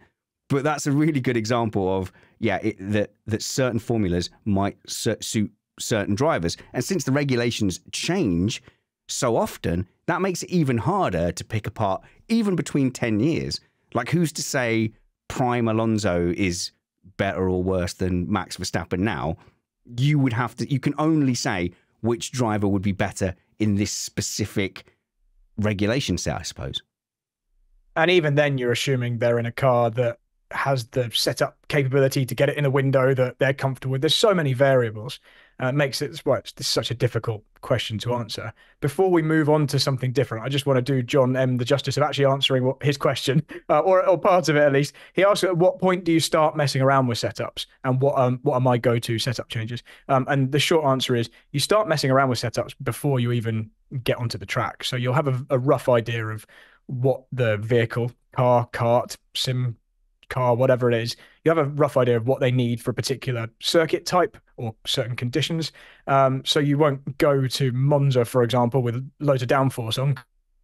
But that's a really good example of that certain formulas might suit certain drivers, and since the regulations change so often, that makes it even harder to pick apart, even between 10 years. Like, who's to say prime Alonso is better or worse than Max Verstappen now? You can only say which driver would be better in this specific regulation set, I suppose. And even then, you're assuming they're in a car that has the setup capability to get it in a window that they're comfortable with. There's so many variables. It makes it, well, it's such a difficult question to answer. Before we move on to something different, I just want to do John M. the justice of actually answering his question, or part of it at least. He asked, at what point do you start messing around with setups, and what are my go-to setup changes? And the short answer is you start messing around with setups before you even get onto the track. So you'll have a rough idea of what the vehicle, car, cart, sim car, whatever it is, you have a rough idea of what they need for a particular circuit type or certain conditions. So you won't go to Monza, for example, with loads of downforce on,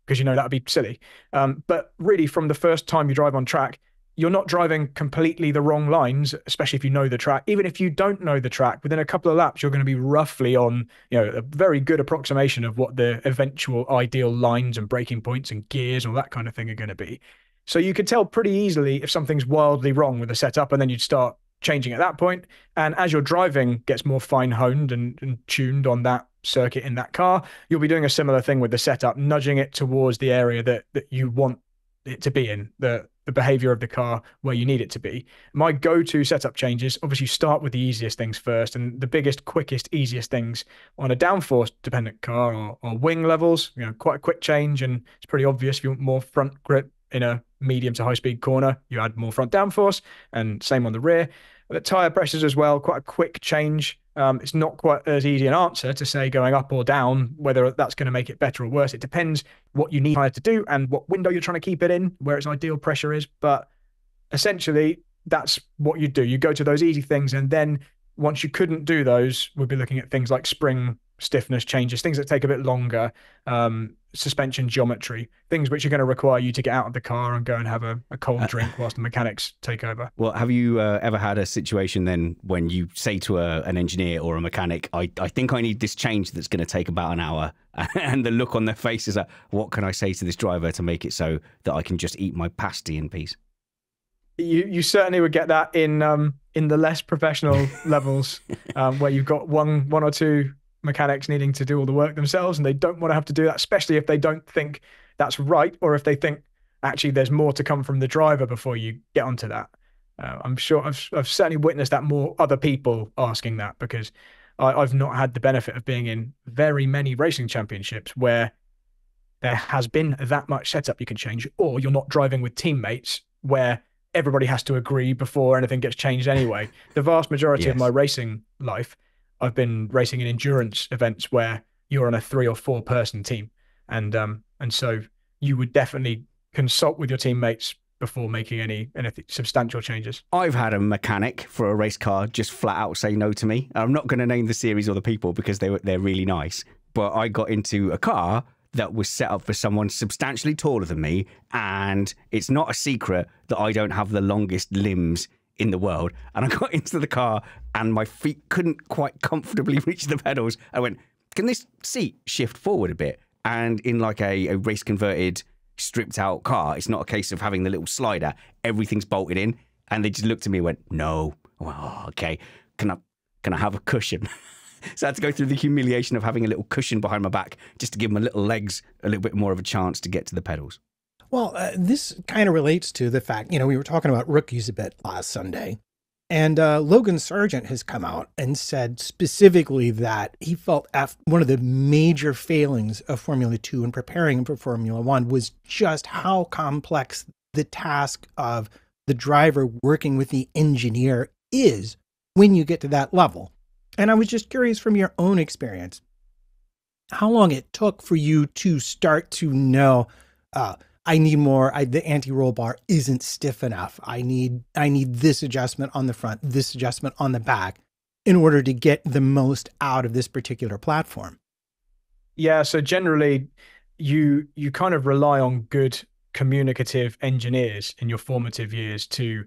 because you know that would be silly. But really, from the first time you drive on track, you're not driving completely the wrong lines, especially if you know the track. Even if you don't know the track, within a couple of laps, you're going to be roughly on, a very good approximation of what the eventual ideal lines and braking points and gears, all that kind of thing are going to be. So you could tell pretty easily if something's wildly wrong with the setup, and then you'd start changing at that point. And as your driving gets more fine-honed and tuned on that circuit in that car, you'll be doing a similar thing with the setup, nudging it towards the area that you want it to be in, the behavior of the car where you need it to be. My go-to setup changes, obviously start with the easiest things first, and the biggest, quickest, easiest things on a downforce dependent car or wing levels, quite a quick change, and it's pretty obvious. If you want more front grip in a medium to high speed corner, you add more front downforce, and same on the rear. The tire pressures as well, quite a quick change. It's not quite as easy an answer to say going up or down, whether that's going to make it better or worse. It depends what you need tire to do and what window you're trying to keep it in, where its ideal pressure is. But essentially, that's what you do. You go to those easy things, and then once you couldn't do those, we'll be looking at things like spring stiffness changes, things that take a bit longer, suspension geometry, things which are going to require you to get out of the car and go and have a cold drink whilst the mechanics take over. Well, have you ever had a situation then when you say to an engineer or a mechanic, I think I need this change that's going to take about an hour, and the look on their face is like, what can I say to this driver to make it so that I can just eat my pasty in peace? You certainly would get that in the less professional levels, where you've got one or two mechanics needing to do all the work themselves, and they don't want to have to do that, especially if they don't think that's right, or if they think actually there's more to come from the driver before you get onto that. I'm sure I've certainly witnessed that, more other people asking that, because I've not had the benefit of being in very many racing championships where there has been that much setup you can change, or you're not driving with teammates where everybody has to agree before anything gets changed anyway. The vast majority of my racing life, I've been racing in endurance events where you're on a 3 or 4 person team. And so you would definitely consult with your teammates before making any substantial changes. I've had a mechanic for a race car just flat out say no to me. I'm not going to name the series or the people because they're really nice. But I got into a car that was set up for someone substantially taller than me. And it's not a secret that I don't have the longest limbs in the world. And I got into the car and my feet couldn't quite comfortably reach the pedals. I went, can this seat shift forward a bit? And in like a race converted, stripped out car, it's not a case of having the little slider. Everything's bolted in. And they just looked at me and went, no. Well, okay. Can I have a cushion? So I had to go through the humiliation of having a little cushion behind my back just to give my little legs a little bit more of a chance to get to the pedals. Well, this kind of relates to the fact, we were talking about rookies a bit last Sunday, and Logan Sargent has come out and said specifically that he felt one of the major failings of Formula 2 and preparing for Formula 1 was just how complex the task of the driver working with the engineer is when you get to that level. And I was just curious from your own experience, how long it took for you to start to know, I need more. The anti-roll bar isn't stiff enough. I need this adjustment on the front, this adjustment on the back, in order to get the most out of this particular platform. Yeah. So generally, you kind of rely on good communicative engineers in your formative years to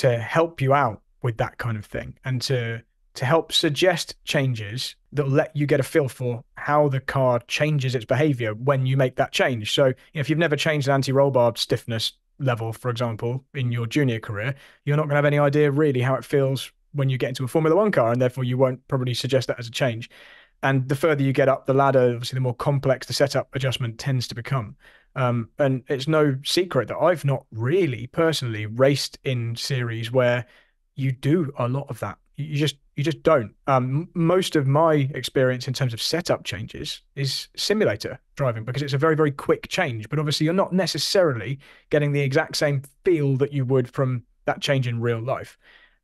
help you out with that kind of thing, and to help suggest changes that will let you get a feel for how the car changes its behavior when you make that change. So if you've never changed an anti-roll bar stiffness level, for example, in your junior career, you're not going to have any idea really how it feels when you get into a Formula 1 car, and therefore you won't probably suggest that as a change. And the further you get up the ladder, obviously, the more complex the setup adjustment tends to become. And it's no secret that I've not really personally raced in series where you do a lot of that. You just don't. Most of my experience in terms of setup changes is simulator driving, because it's a very, very quick change. But obviously, you're not necessarily getting the exact same feel that you would from that change in real life.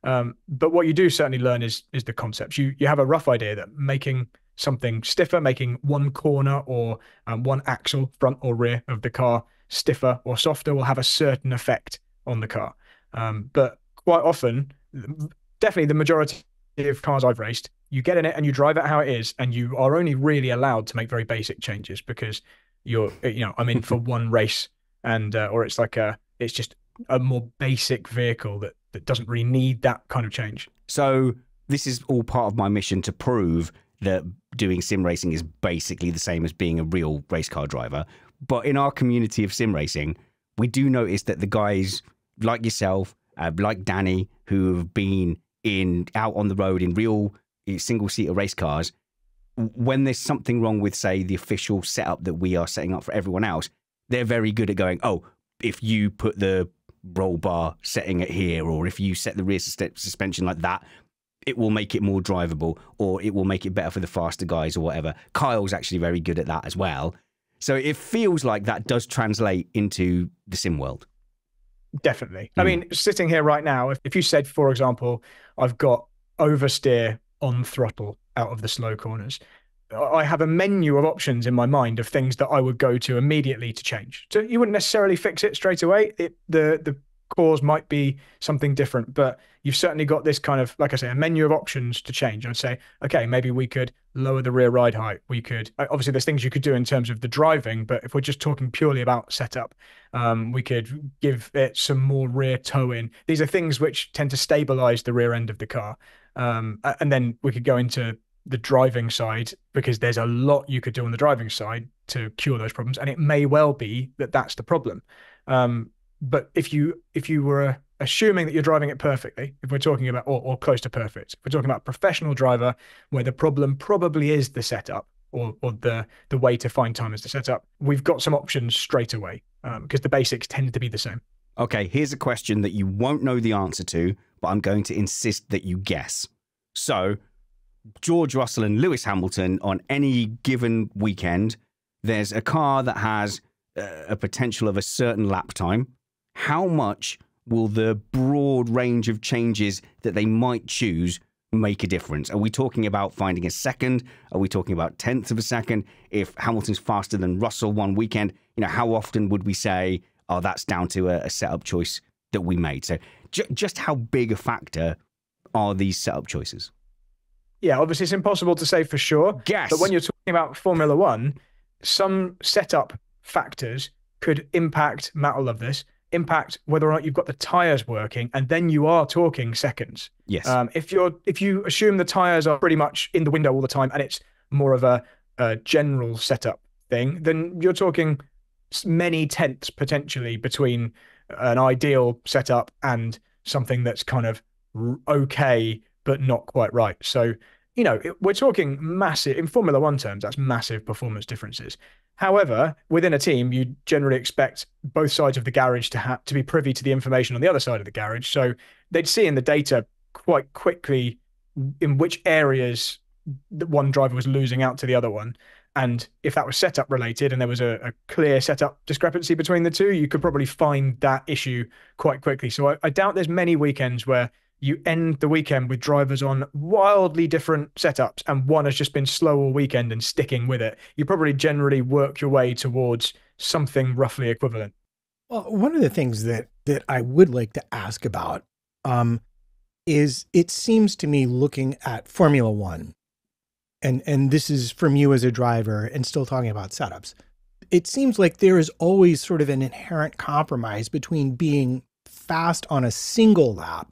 But what you do certainly learn is the concepts. You have a rough idea that making something stiffer, making one corner or one axle, front or rear of the car, stiffer or softer, will have a certain effect on the car. But quite often, definitely the majority of cars I've raced, you get in it and you drive it how it is, and you are only really allowed to make very basic changes because I'm in for one race, and or it's just a more basic vehicle that doesn't really need that kind of change. So this is all part of my mission to prove that doing sim racing is basically the same as being a real race car driver. But in our community of sim racing, we do notice that the guys like yourself, like Danny, who have been out on the road in real single-seater race cars, when there's something wrong with, say, the official setup that we are setting up for everyone else, they're very good at going, oh, if you put the roll bar setting it here, or if you set the rear suspension like that, it will make it more drivable, or it will make it better for the faster guys, or whatever. Kyle's actually very good at that as well. So it feels like that does translate into the sim world. Definitely. I mean, sitting here right now, if you said, for example, I've got oversteer on throttle out of the slow corners, I have a menu of options in my mind of things that I would go to immediately to change. So you wouldn't necessarily fix it straight away. The cause might be something different, but you've certainly got this kind of, like I say, a menu of options to change. I'd say, okay, maybe we could lower the rear ride height. We could, obviously there's things you could do in terms of the driving, but if we're just talking purely about setup, we could give it some more rear toe in. These are things which tend to stabilize the rear end of the car. And then we could go into the driving side, because there's a lot you could do on the driving side to cure those problems. And it may well be that that's the problem. But if you were assuming that you're driving it perfectly, if we're talking about, or close to perfect, if we're talking about a professional driver where the problem probably is the setup, or the way to find time is the setup, we've got some options straight away, because the basics tend to be the same. Okay, here's a question that you won't know the answer to, but I'm going to insist that you guess. So, George Russell and Lewis Hamilton, on any given weekend, there's a car that has a potential of a certain lap time. How much will the broad range of changes that they might choose make a difference? Are we talking about finding a second? Are we talking about tenths of a second? If Hamilton's faster than Russell one weekend, how often would we say, oh, that's down to a setup choice that we made? So just how big a factor are these setup choices? Yeah, obviously it's impossible to say for sure. Guess. But when you're talking about Formula One, some setup factors could impact, Matt will love this, impact whether or not you've got the tires working, and then you are talking seconds. Yes. If you assume the tires are pretty much in the window all the time and it's more of a general setup thing, then you're talking many tenths potentially between an ideal setup and something that's kind of okay but not quite right. So, we're talking massive, in Formula One terms, that's massive performance differences. However, within a team, you generally expect both sides of the garage to be privy to the information on the other side of the garage. So they'd see in the data quite quickly in which areas that one driver was losing out to the other one. And if that was setup related and there was a clear setup discrepancy between the two, you could probably find that issue quite quickly. So I doubt there's many weekends where you end the weekend with drivers on wildly different setups and one has just been slow all weekend and sticking with it. You probably generally work your way towards something roughly equivalent. Well, one of the things that I would like to ask about is, it seems to me, looking at Formula One, and this is from you as a driver and still talking about setups, it seems like there is always sort of an inherent compromise between being fast on a single lap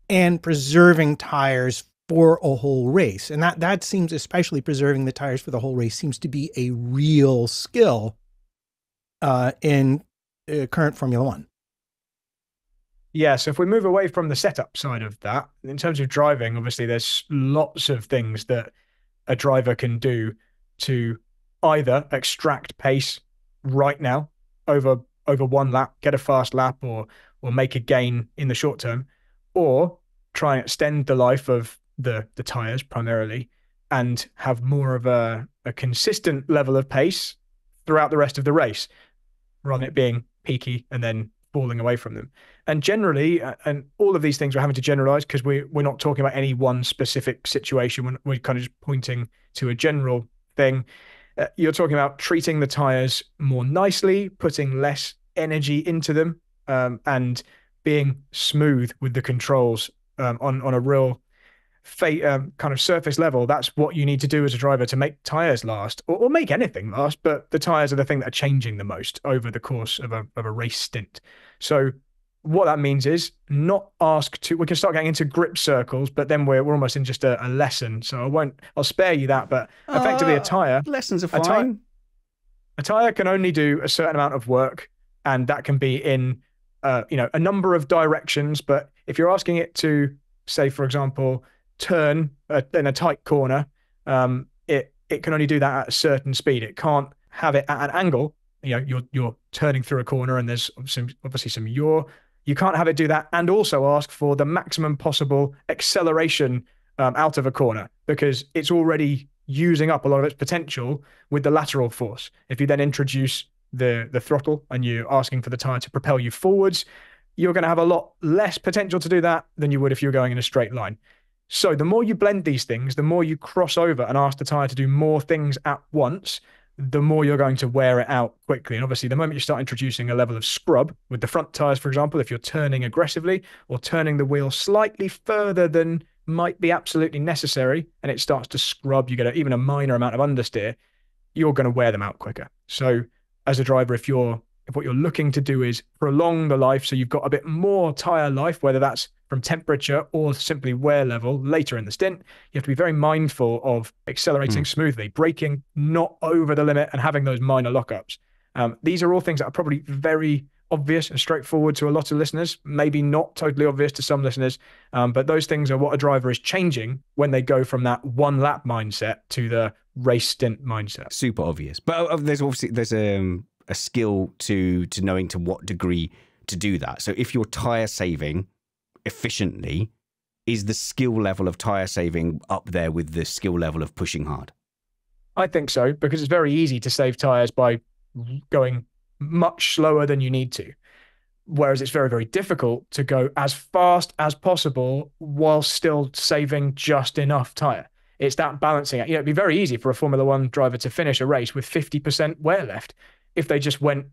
and preserving tires for a whole race. And that seems, especially preserving the tires for the whole race, seems to be a real skill in current Formula One. Yeah, so if we move away from the setup side of that, in terms of driving, obviously there's lots of things that a driver can do to either extract pace right now over one lap, get a fast lap, or make a gain in the short term, or try and extend the life of the tires primarily and have more of a consistent level of pace throughout the rest of the race, rather than it being peaky and then falling away from them. And generally, and all of these things we're having to generalize because we're not talking about any one specific situation. We're kind of just pointing to a general thing. You're talking about treating the tires more nicely, putting less energy into them, and being smooth with the controls on a real kind of surface level. That's what you need to do as a driver to make tires last, or make anything last. But the tires are the thing that are changing the most over the course of a race stint. So what that means is not ask to. We can start getting into grip circles, but then we're almost in just a lesson. So I'll spare you that. But effectively, a tire lessons are fine. A tire can only do a certain amount of work, and that can be in a number of directions. But if you're asking it to, say, for example, turn in a tight corner, it can only do that at a certain speed. It can't have it at an angle. You're turning through a corner and there's obviously some yaw. You can't have it do that and also ask for the maximum possible acceleration out of a corner, because it's already using up a lot of its potential with the lateral force. If you then introduce the throttle and you're asking for the tire to propel you forwards, you're going to have a lot less potential to do that than you would if you were going in a straight line. So the more you blend these things, the more you cross over and ask the tire to do more things at once, the more you're going to wear it out quickly. And obviously, the moment you start introducing a level of scrub with the front tires, for example, if you're turning aggressively or turning the wheel slightly further than might be absolutely necessary, and it starts to scrub, you get even a minor amount of understeer, you're going to wear them out quicker. So as a driver, if what you're looking to do is prolong the life, so you've got a bit more tire life, whether that's from temperature or simply wear level later in the stint, you have to be very mindful of accelerating smoothly, braking not over the limit, and having those minor lockups. These are all things that are probably very obvious and straightforward to a lot of listeners, maybe not totally obvious to some listeners, but those things are what a driver is changing when they go from that one lap mindset to the race stint mindset. Super obvious. But there's a skill to knowing to what degree to do that. So if you're tire saving efficiently, is the skill level of tire saving up there with the skill level of pushing hard? I think so, because it's very easy to save tires by going much slower than you need to. Whereas it's very, very difficult to go as fast as possible while still saving just enough tire. It's that balancing act. It'd be very easy for a Formula One driver to finish a race with 50% wear left if they just went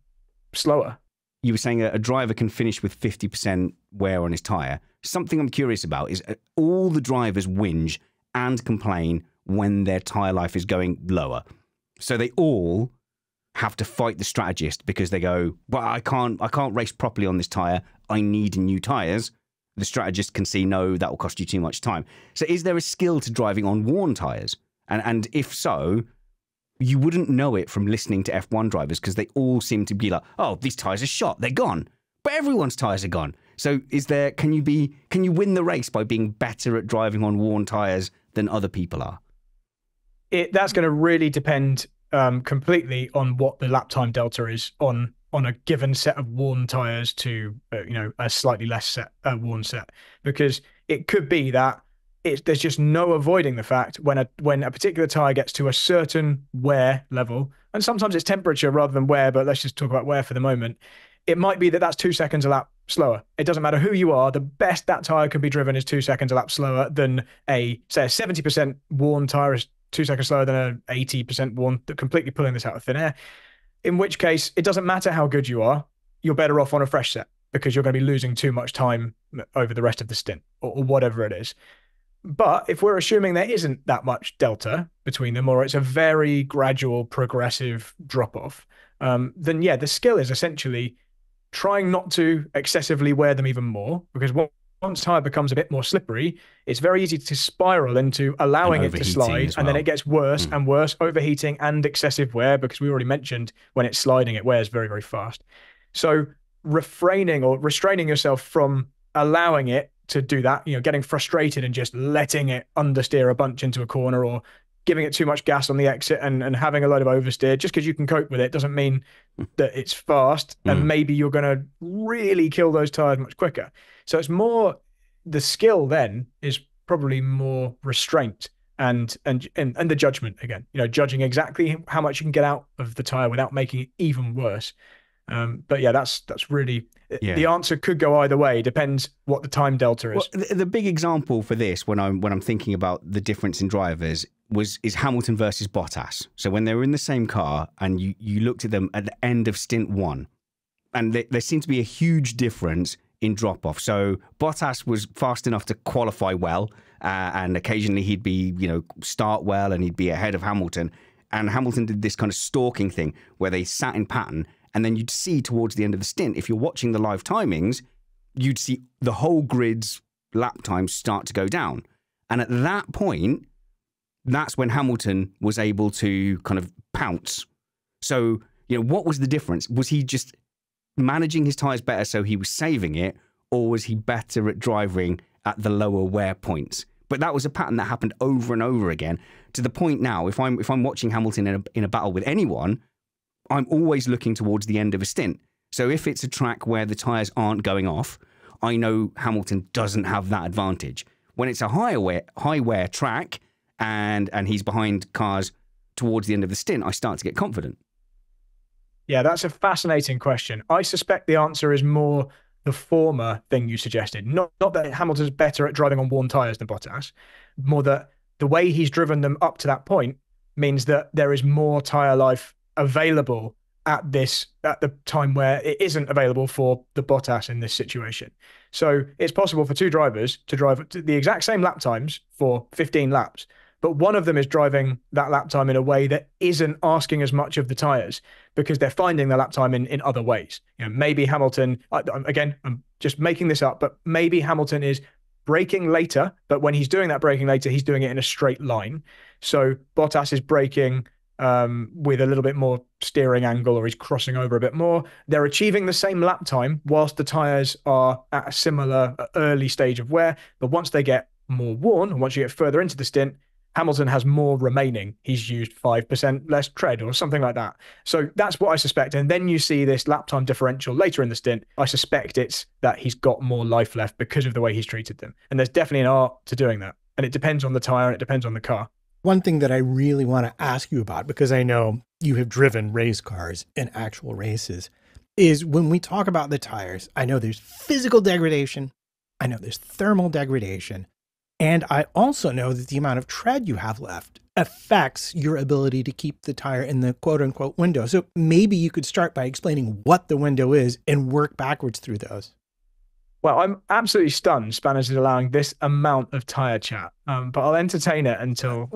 slower. You were saying a driver can finish with 50% wear on his tyre. Something I'm curious about is all the drivers whinge and complain when their tyre life is going lower. So they all have to fight the strategist because they go, well, I can't race properly on this tyre. I need new tyres. The strategist can see, no, that will cost you too much time. So is there a skill to driving on worn tyres? And if so, you wouldn't know it from listening to F1 drivers because they all seem to be like, oh, these tyres are shot, they're gone. But everyone's tyres are gone. So can you win the race by being better at driving on worn tyres than other people are? That's going to really depend completely on what the lap time delta is on a given set of worn tyres to a slightly less worn set, because it could be that there's just no avoiding the fact when a particular tyre gets to a certain wear level, and sometimes it's temperature rather than wear, but let's just talk about wear for the moment. It might be that that's 2 seconds a lap slower. It doesn't matter who you are. The best that tyre can be driven is 2 seconds a lap slower than a 70% worn tyre is 2 seconds slower than an 80% worn, completely pulling this out of thin air. In which case, it doesn't matter how good you are. You're better off on a fresh set because you're going to be losing too much time over the rest of the stint or whatever it is. But if we're assuming there isn't that much delta between them, or it's a very gradual, progressive drop-off, then yeah, the skill is essentially trying not to excessively wear them even more, because once tyre becomes a bit more slippery, it's very easy to spiral into allowing it to slide, and then it gets worse and worse, overheating and excessive wear, because we already mentioned when it's sliding, it wears very, very fast. So refraining or restraining yourself from allowing it to do that, getting frustrated and just letting it understeer a bunch into a corner, or giving it too much gas on the exit and having a load of oversteer. Just because you can cope with it doesn't mean that it's fast, and maybe you're going to really kill those tires much quicker. So it's more, the skill then is probably more restraint and the judgment again, judging exactly how much you can get out of the tire without making it even worse. But yeah, that's really, the answer could go either way. Depends what the time delta is. Well, the big example for this, when I'm thinking about the difference in drivers, is Hamilton versus Bottas. So when they were in the same car and you looked at them at the end of stint 1, and there seemed to be a huge difference in drop off. So Bottas was fast enough to qualify well, and occasionally he'd be, start well, and he'd be ahead of Hamilton. And Hamilton did this kind of stalking thing where they sat in pattern, and then you'd see towards the end of the stint, if you're watching the live timings, you'd see the whole grid's lap times start to go down. And at that point, that's when Hamilton was able to kind of pounce. So, what was the difference? Was he just managing his tyres better so he was saving it, or was he better at driving at the lower wear points? But that was a pattern that happened over and over again, to the point now, if I'm watching Hamilton in a battle with anyone, I'm always looking towards the end of a stint. So if it's a track where the tyres aren't going off, I know Hamilton doesn't have that advantage. When it's a high wear track and he's behind cars towards the end of the stint, I start to get confident. Yeah, that's a fascinating question. I suspect the answer is more the former thing you suggested. Not that Hamilton's better at driving on worn tyres than Bottas, more that the way he's driven them up to that point means that there is more tyre life available at the time where it isn't available for the Bottas in this situation. So it's possible for two drivers to drive the exact same lap times for 15 laps, but one of them is driving that lap time in a way that isn't asking as much of the tyres because they're finding the lap time in other ways. Maybe Hamilton, again, I'm just making this up, but maybe Hamilton is braking later, but when he's doing that braking later, he's doing it in a straight line. So Bottas is braking with a little bit more steering angle, or he's crossing over a bit more. They're achieving the same lap time whilst the tyres are at a similar early stage of wear. But once they get more worn, and once you get further into the stint, Hamilton has more remaining. He's used 5% less tread or something like that. So that's what I suspect. And then you see this lap time differential later in the stint. I suspect it's that he's got more life left because of the way he's treated them. And there's definitely an art to doing that. And it depends on the tyre and it depends on the car. One thing that I really want to ask you about, because I know you have driven race cars in actual races, is when we talk about the tires, I know there's physical degradation, I know there's thermal degradation, and I also know that the amount of tread you have left affects your ability to keep the tire in the quote unquote window. So maybe you could start by explaining what the window is and work backwards through those. Well, I'm absolutely stunned Spanners is allowing this amount of tyre chat, but I'll entertain it until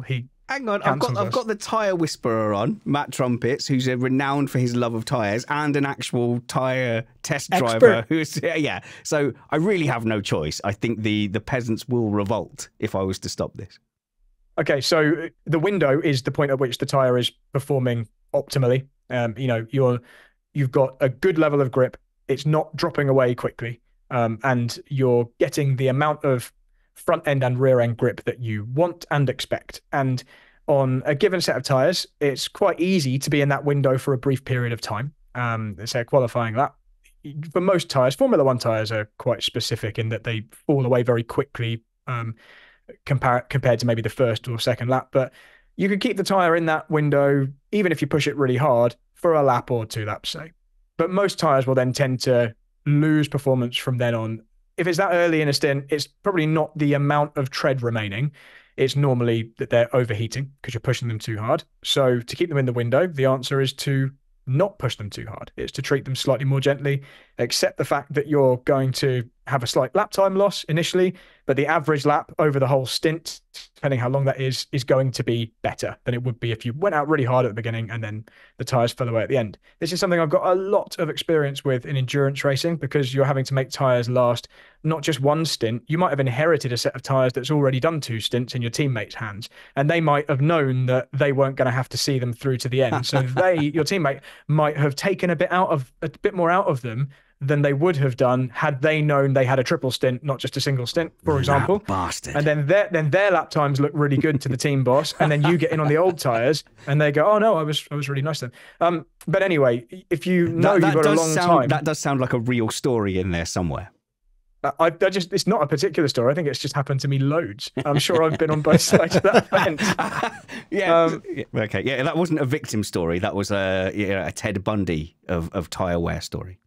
he. Hang on, I've got the tyre whisperer on, Matt Trumpets, who's renowned for his love of tyres and an actual tyre test driver. So I really have no choice. I think the peasants will revolt if I was to stop this. Okay, so the window is the point at which the tyre is performing optimally. You've got a good level of grip. It's not dropping away quickly. And you're getting the amount of front end and rear end grip that you want and expect. And on a given set of tyres, it's quite easy to be in that window for a brief period of time. Let's say a qualifying lap. For most tyres, Formula One tyres are quite specific in that they fall away very quickly compared to maybe the first or second lap. But you can keep the tyre in that window, even if you push it really hard, for a lap or 2 laps, say. But most tyres will then tend to lose performance from then on. If it's that early in a stint, it's probably not the amount of tread remaining. It's normally that they're overheating because you're pushing them too hard. So to keep them in the window, the answer is to not push them too hard. It's to treat them slightly more gently, accept the fact that you're going to have a slight lap time loss initially, but the average lap over the whole stint, depending how long that is going to be better than it would be if you went out really hard at the beginning and then the tyres fell away at the end. This is something I've got a lot of experience with in endurance racing because you're having to make tyres last not just one stint. You might have inherited a set of tyres that's already done 2 stints in your teammates' hands, and they might have known that they weren't going to have to see them through to the end. So your teammate might have taken a bit more out of them than they would have done had they known they had a triple stint, not just a single stint, for example. Bastard. And then their lap times look really good to the team boss, and then you get in on the old tires, and they go, "Oh no, I was really nice then." But anyway, if you know you've got a long time, that does sound like a real story in there somewhere. It's not a particular story. I think it's just happened to me loads. I'm sure I've been on both sides of that fence. Okay. Yeah, that wasn't a victim story. That was a Ted Bundy of tire wear story.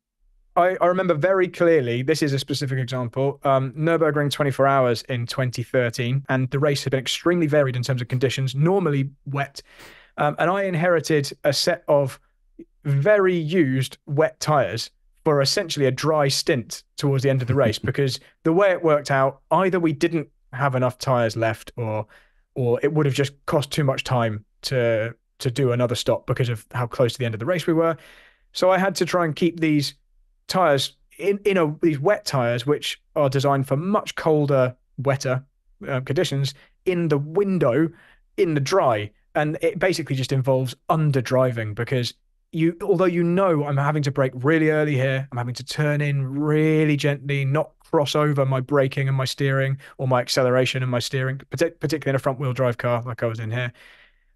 I remember very clearly, this is a specific example, Nürburgring 24 Hours in 2013, and the race had been extremely varied in terms of conditions, normally wet. And I inherited a set of very used wet tyres for essentially a dry stint towards the end of the race, because the way it worked out, either we didn't have enough tyres left, or it would have just cost too much time to do another stop because of how close to the end of the race we were. So I had to try and keep these tyres these wet tyres, which are designed for much colder, wetter conditions, in the window, in the dry. And it basically just involves under driving, because although I'm having to brake really early here, I'm having to turn in really gently, not cross over my braking and my steering, or my acceleration and my steering, particularly in a front wheel drive car like I was in here.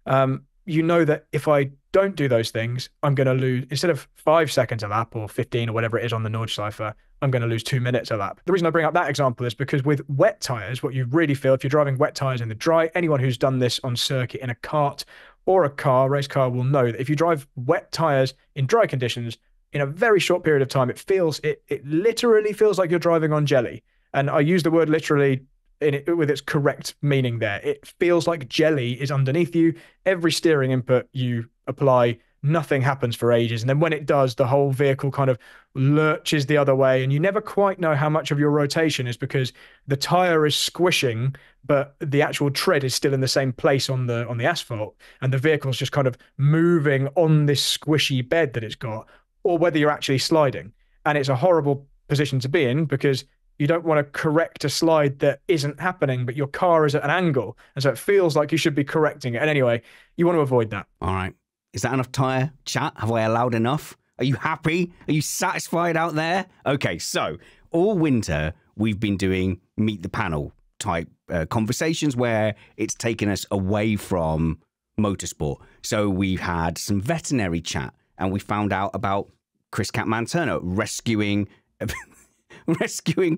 That if I don't do those things, I'm going to lose, instead of 5 seconds a lap or 15 or whatever it is on the Nordschleife, I'm going to lose 2 minutes a lap. The reason I bring up that example is because with wet tyres, what you really feel if you're driving wet tyres in the dry, anyone who's done this on circuit in a kart or a race car will know that if you drive wet tyres in dry conditions in a very short period of time, it literally feels like you're driving on jelly. And I use the word literally with its correct meaning there. It feels like jelly is underneath you. Every steering input you apply, nothing happens for ages. And then when it does, the whole vehicle kind of lurches the other way, and you never quite know how much of your rotation is because the tire is squishing, but the actual tread is still in the same place on the asphalt, and the vehicle's just kind of moving on this squishy bed that it's got, or whether you're actually sliding. And it's a horrible position to be in, because you don't want to correct a slide that isn't happening, but your car is at an angle, and so it feels like you should be correcting it. And anyway, you want to avoid that. All right. Is that enough tyre chat? Have I allowed enough? Are you happy? Are you satisfied out there? Okay, so all winter we've been doing meet the panel type conversations where it's taken us away from motorsport. So we've had some veterinary chat, and we found out about Chris Catman-Turner rescuing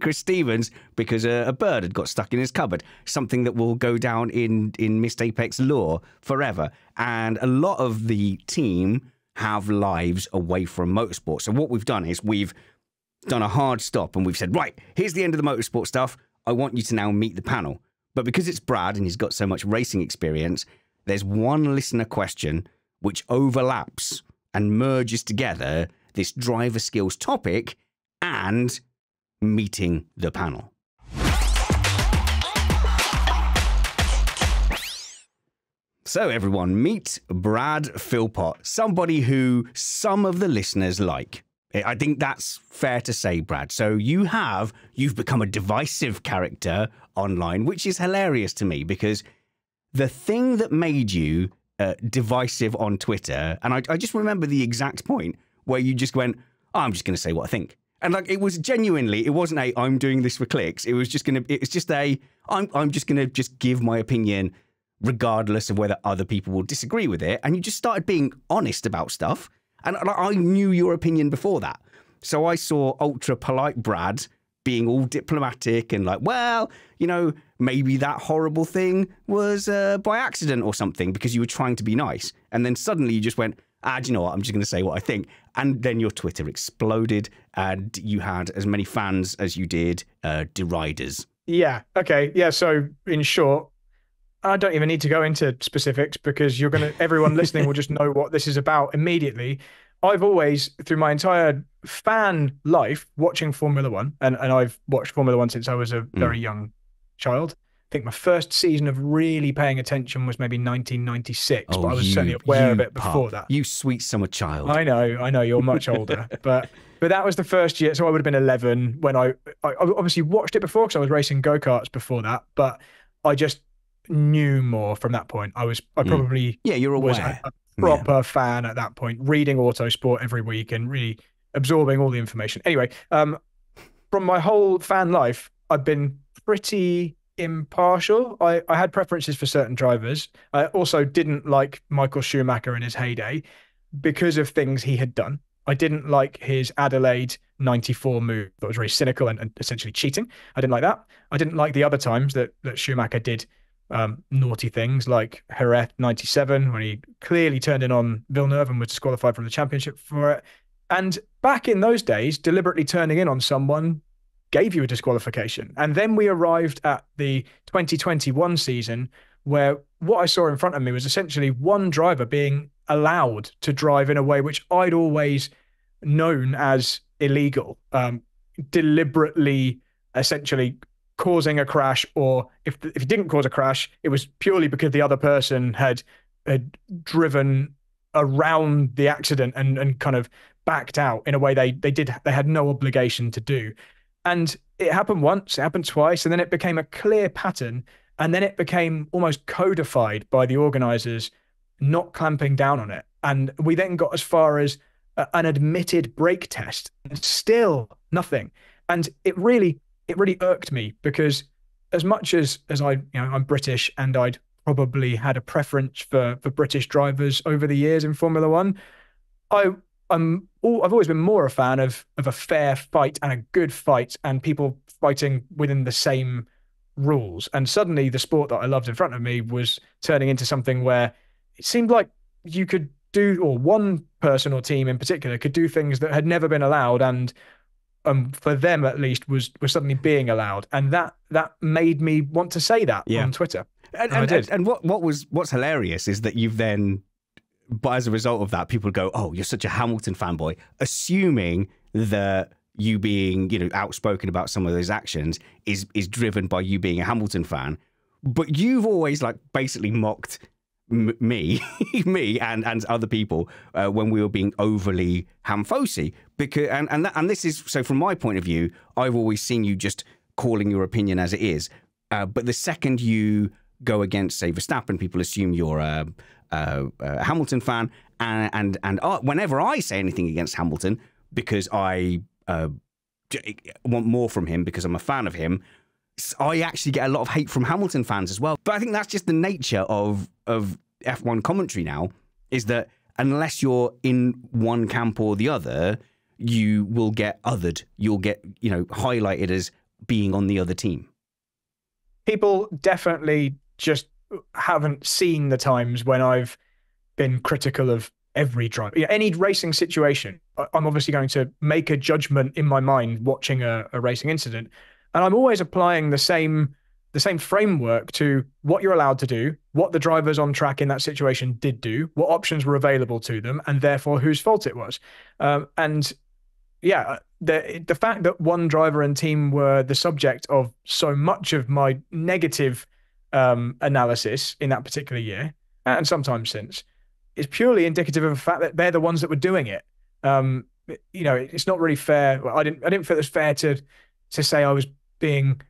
Chris Stevens because a bird had got stuck in his cupboard, something that will go down in Missed Apex lore forever. And a lot of the team have lives away from motorsport. So what we've done is we've done a hard stop, and we've said, right, here's the end of the motorsport stuff. I want you to now meet the panel. But because it's Brad and he's got so much racing experience, there's one listener question which overlaps and merges together this driver skills topic and meeting the panel. So everyone, meet Brad Philpot, somebody who some of the listeners like. I think that's fair to say, Brad. So you've become a divisive character online, which is hilarious to me, because the thing that made you divisive on Twitter, and I just remember the exact point where you just went, oh, I'm just going to say what I think. And like, it was genuinely, it wasn't I'm doing this for clicks. I'm just going to just give my opinion regardless of whether other people will disagree with it. And you just started being honest about stuff. And I knew your opinion before that. So I saw ultra polite Brad being all diplomatic and like, well, maybe that horrible thing was by accident or something because you were trying to be nice. And then suddenly you just went, do you know what? I'm just going to say what I think. And then your Twitter exploded and you had as many fans as you did deriders. Yeah. Okay. Yeah. So in short, I don't even need to go into specifics because everyone listening will just know what this is about immediately. I've always, through my entire fan life, watching Formula One, and I've watched Formula One since I was a very young child. I think my first season of really paying attention was maybe 1996, but I was certainly aware of it before that. You sweet summer child. I know, you're much older, but that was the first year. So I would have been 11 when I obviously watched it before because I was racing go-karts before that, but I just knew more from that point. I probably you're aware. Was a proper fan at that point, reading Autosport every week and really absorbing all the information. Anyway, from my whole fan life, I've been pretty impartial. I had preferences for certain drivers. I also didn't like Michael Schumacher in his heyday because of things he had done. I didn't like his Adelaide 94 move. That was very cynical and essentially cheating. I didn't like that. I didn't like the other times that Schumacher did naughty things, like Jerez 97, when he clearly turned in on Villeneuve and was disqualified from the championship for it. And back in those days, deliberately turning in on someone gave you a disqualification. And then we arrived at the 2021 season, where what I saw in front of me was essentially one driver being allowed to drive in a way which I'd always known as illegal, deliberately essentially causing a crash, or if he didn't cause a crash, it was purely because the other person had driven around the accident and kind of backed out in a way they had no obligation to do. And it happened once, it happened twice, and then it became a clear pattern, and then it became almost codified by the organizers not clamping down on it. And we then got as far as an admitted brake test, and still nothing. And it really irked me, because as much as I'm British, and I'd probably had a preference for British drivers over the years in Formula One, I've always been more a fan of a fair fight and a good fight, and people fighting within the same rules. And suddenly the sport that I loved in front of me was turning into something where it seemed like you could do, or one person or team in particular could do things that had never been allowed, and for them at least was suddenly being allowed. And that made me want to say that on Twitter. And what's hilarious is that you've then, but as a result of that, people go, "Oh, you're such a Hamilton fanboy," assuming that you being, outspoken about some of those actions is driven by you being a Hamilton fan. But you've always basically mocked me and other people when we were being overly hamfosy, because and this is, so from my point of view, I've always seen you just calling your opinion as it is. But the second you go against, say, Verstappen, people assume you're a Hamilton fan, and whenever I say anything against Hamilton because I want more from him because I'm a fan of him, I actually get a lot of hate from Hamilton fans as well. But I think that's just the nature of F1 commentary now, is that unless you're in one camp or the other, you will get othered. You'll get, highlighted as being on the other team. People definitely just haven't seen the times when I've been critical of every driver. Any racing situation, I'm obviously going to make a judgment in my mind watching a racing incident, and I'm always applying the same framework to what you're allowed to do, what the drivers on track in that situation did do, what options were available to them, and therefore whose fault it was. The fact that one driver and team were the subject of so much of my negative analysis in that particular year, and sometimes since, is purely indicative of the fact that they're the ones that were doing it. It's not really fair. Well, I didn't feel it was fair to say I was being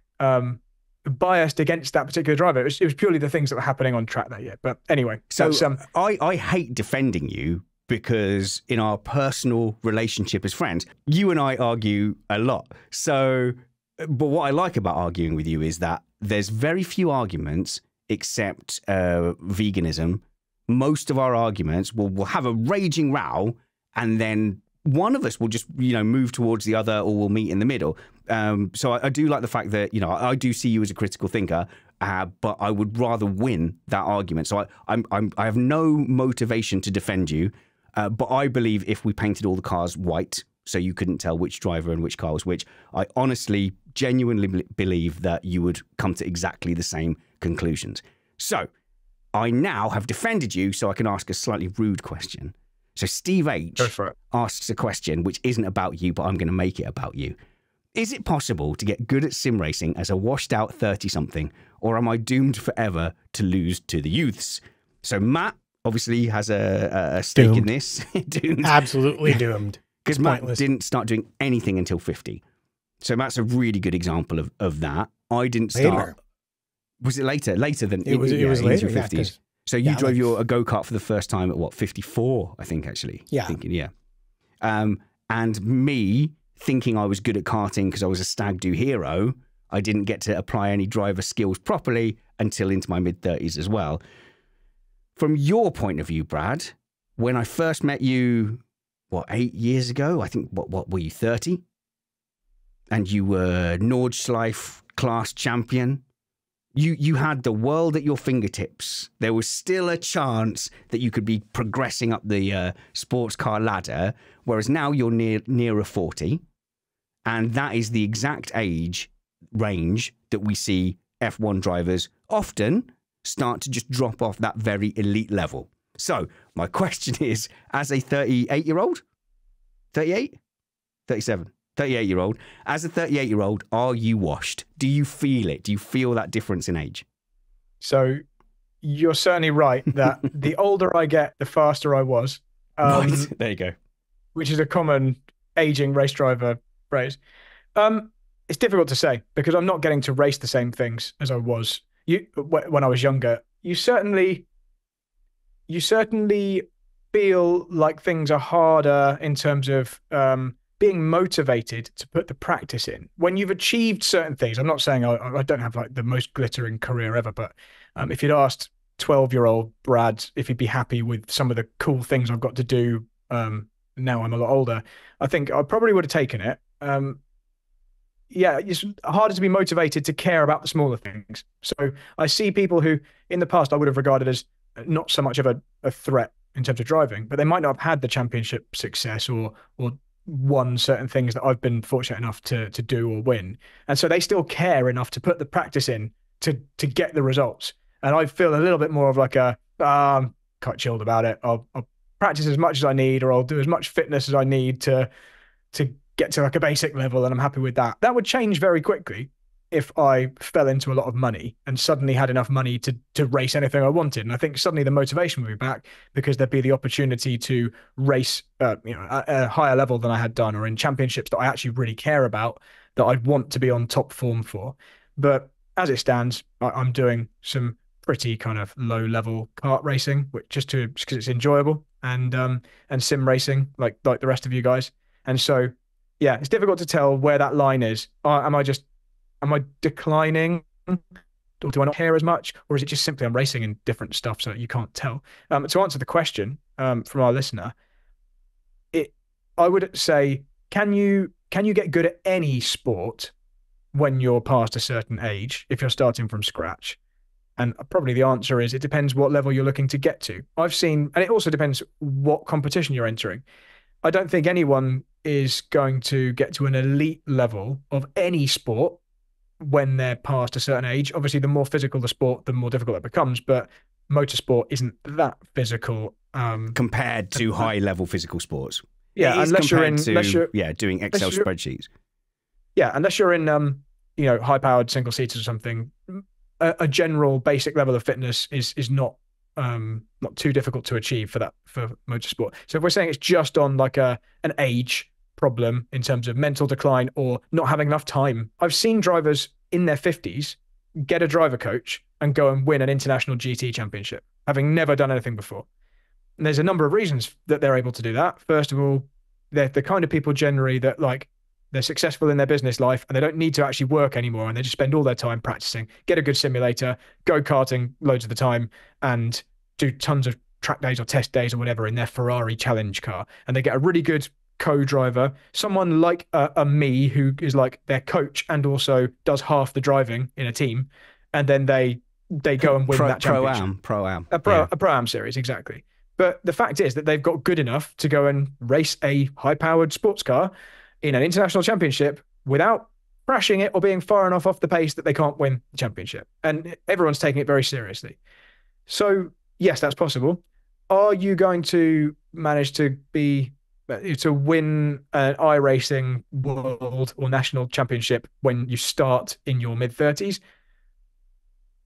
biased against that particular driver. It was purely the things that were happening on track that year. But anyway, so I hate defending you, because in our personal relationship as friends, you and I argue a lot. So, but what I like about arguing with you is that there's very few arguments, except veganism. Most of our arguments will have a raging row, and then one of us will just, move towards the other, or we'll meet in the middle. So I do like the fact that, I do see you as a critical thinker, but I would rather win that argument. So I have no motivation to defend you, but I believe if we painted all the cars white, so you couldn't tell which driver and which car was which, I honestly, genuinely believe that you would come to exactly the same conclusions. So I now have defended you, so I can ask a slightly rude question. So Steve H asks a question which isn't about you, but I'm going to make it about you. Is it possible to get good at sim racing as a washed-out 30-something, or am I doomed forever to lose to the youths? So Matt obviously has a stake in this. Doomed. Absolutely doomed. Because Matt didn't start doing anything until 50. So Matt's a really good example of that. I didn't start... Later. Was it later? Later than... It was later, into 50s. So you drove a go-kart for the first time at, 54, I think, actually? Yeah. Thinking, yeah. And me thinking I was good at karting because I was a stag do hero, I didn't get to apply any driver skills properly until into my mid-30s as well. From your point of view, Brad, when I first met you, 8 years ago? I think, what were you, 30? And you were Nordschleife class champion. You had the world at your fingertips. There was still a chance that you could be progressing up the sports car ladder, whereas now you're nearer 40. And that is the exact age range that we see F1 drivers often start to just drop off that very elite level. So my question is, as a 38-year-old, 38, 37, 38-year-old, as a 38-year-old, are you washed? Do you feel it? Do you feel that difference in age? So you're certainly right that the older I get, the faster I was. Right, there you go. Which is a common aging race driver phrase. It's difficult to say because I'm not getting to race the same things as I was when I was younger. You certainly feel like things are harder in terms of being motivated to put the practice in. When you've achieved certain things, I'm not saying I don't have like the most glittering career ever, but if you'd asked 12-year-old Brad if he'd be happy with some of the cool things I've got to do, now I'm a lot older, I think I probably would have taken it. Yeah, it's harder to be motivated to care about the smaller things. So I see people who in the past I would have regarded as not so much of a threat in terms of driving, but they might not have had the championship success or won certain things that I've been fortunate enough to do or win. And so they still care enough to put the practice in to get the results. And I feel a little bit more of like I'm quite chilled about it. I'll practice as much as I need, or I'll do as much fitness as I need to get to like a basic level, and I'm happy with that. That would change very quickly if I fell into a lot of money and suddenly had enough money to race anything I wanted. And I think suddenly the motivation would be back because there'd be the opportunity to race at a higher level than I had done, or in championships that I actually really care about, that I'd want to be on top form for. But as it stands, I'm doing some pretty kind of low level kart racing, just because it's enjoyable, and sim racing like the rest of you guys. And so, yeah, it's difficult to tell where that line is. Am I declining, or do I not care as much? Or is it just simply I'm racing in different stuff so you can't tell? To answer the question from our listener, I would say, can you get good at any sport when you're past a certain age if you're starting from scratch? And probably the answer is it depends what level you're looking to get to. I've seen, and it also depends what competition you're entering. I don't think anyone is going to get to an elite level of any sport when they're past a certain age. Obviously, the more physical the sport, the more difficult it becomes, but motorsport isn't that physical. Compared to high-level physical sports. Yeah, unless you're doing Excel spreadsheets. Yeah, unless you're in high-powered single seaters or something, a general basic level of fitness is not too difficult to achieve for motorsport. So if we're saying it's just on like an age problem in terms of mental decline or not having enough time, I've seen drivers in their 50s get a driver coach and go and win an international GT championship, having never done anything before. And there's a number of reasons that they're able to do that. First of all, they're the kind of people generally that like they're successful in their business life and they don't need to actually work anymore, and they just spend all their time practicing, get a good simulator, go karting loads of the time, and do tons of track days or test days or whatever in their Ferrari challenge car. And they get a really good co-driver, someone like me who is like their coach and also does half the driving in a team, and then they go and win that championship. Pro-Am series, exactly. But the fact is that they've got good enough to go and race a high-powered sports car in an international championship without crashing it or being far enough off the pace that they can't win the championship. And everyone's taking it very seriously. So yes, that's possible. Are you going to manage to win an iRacing world or national championship when you start in your mid-30s?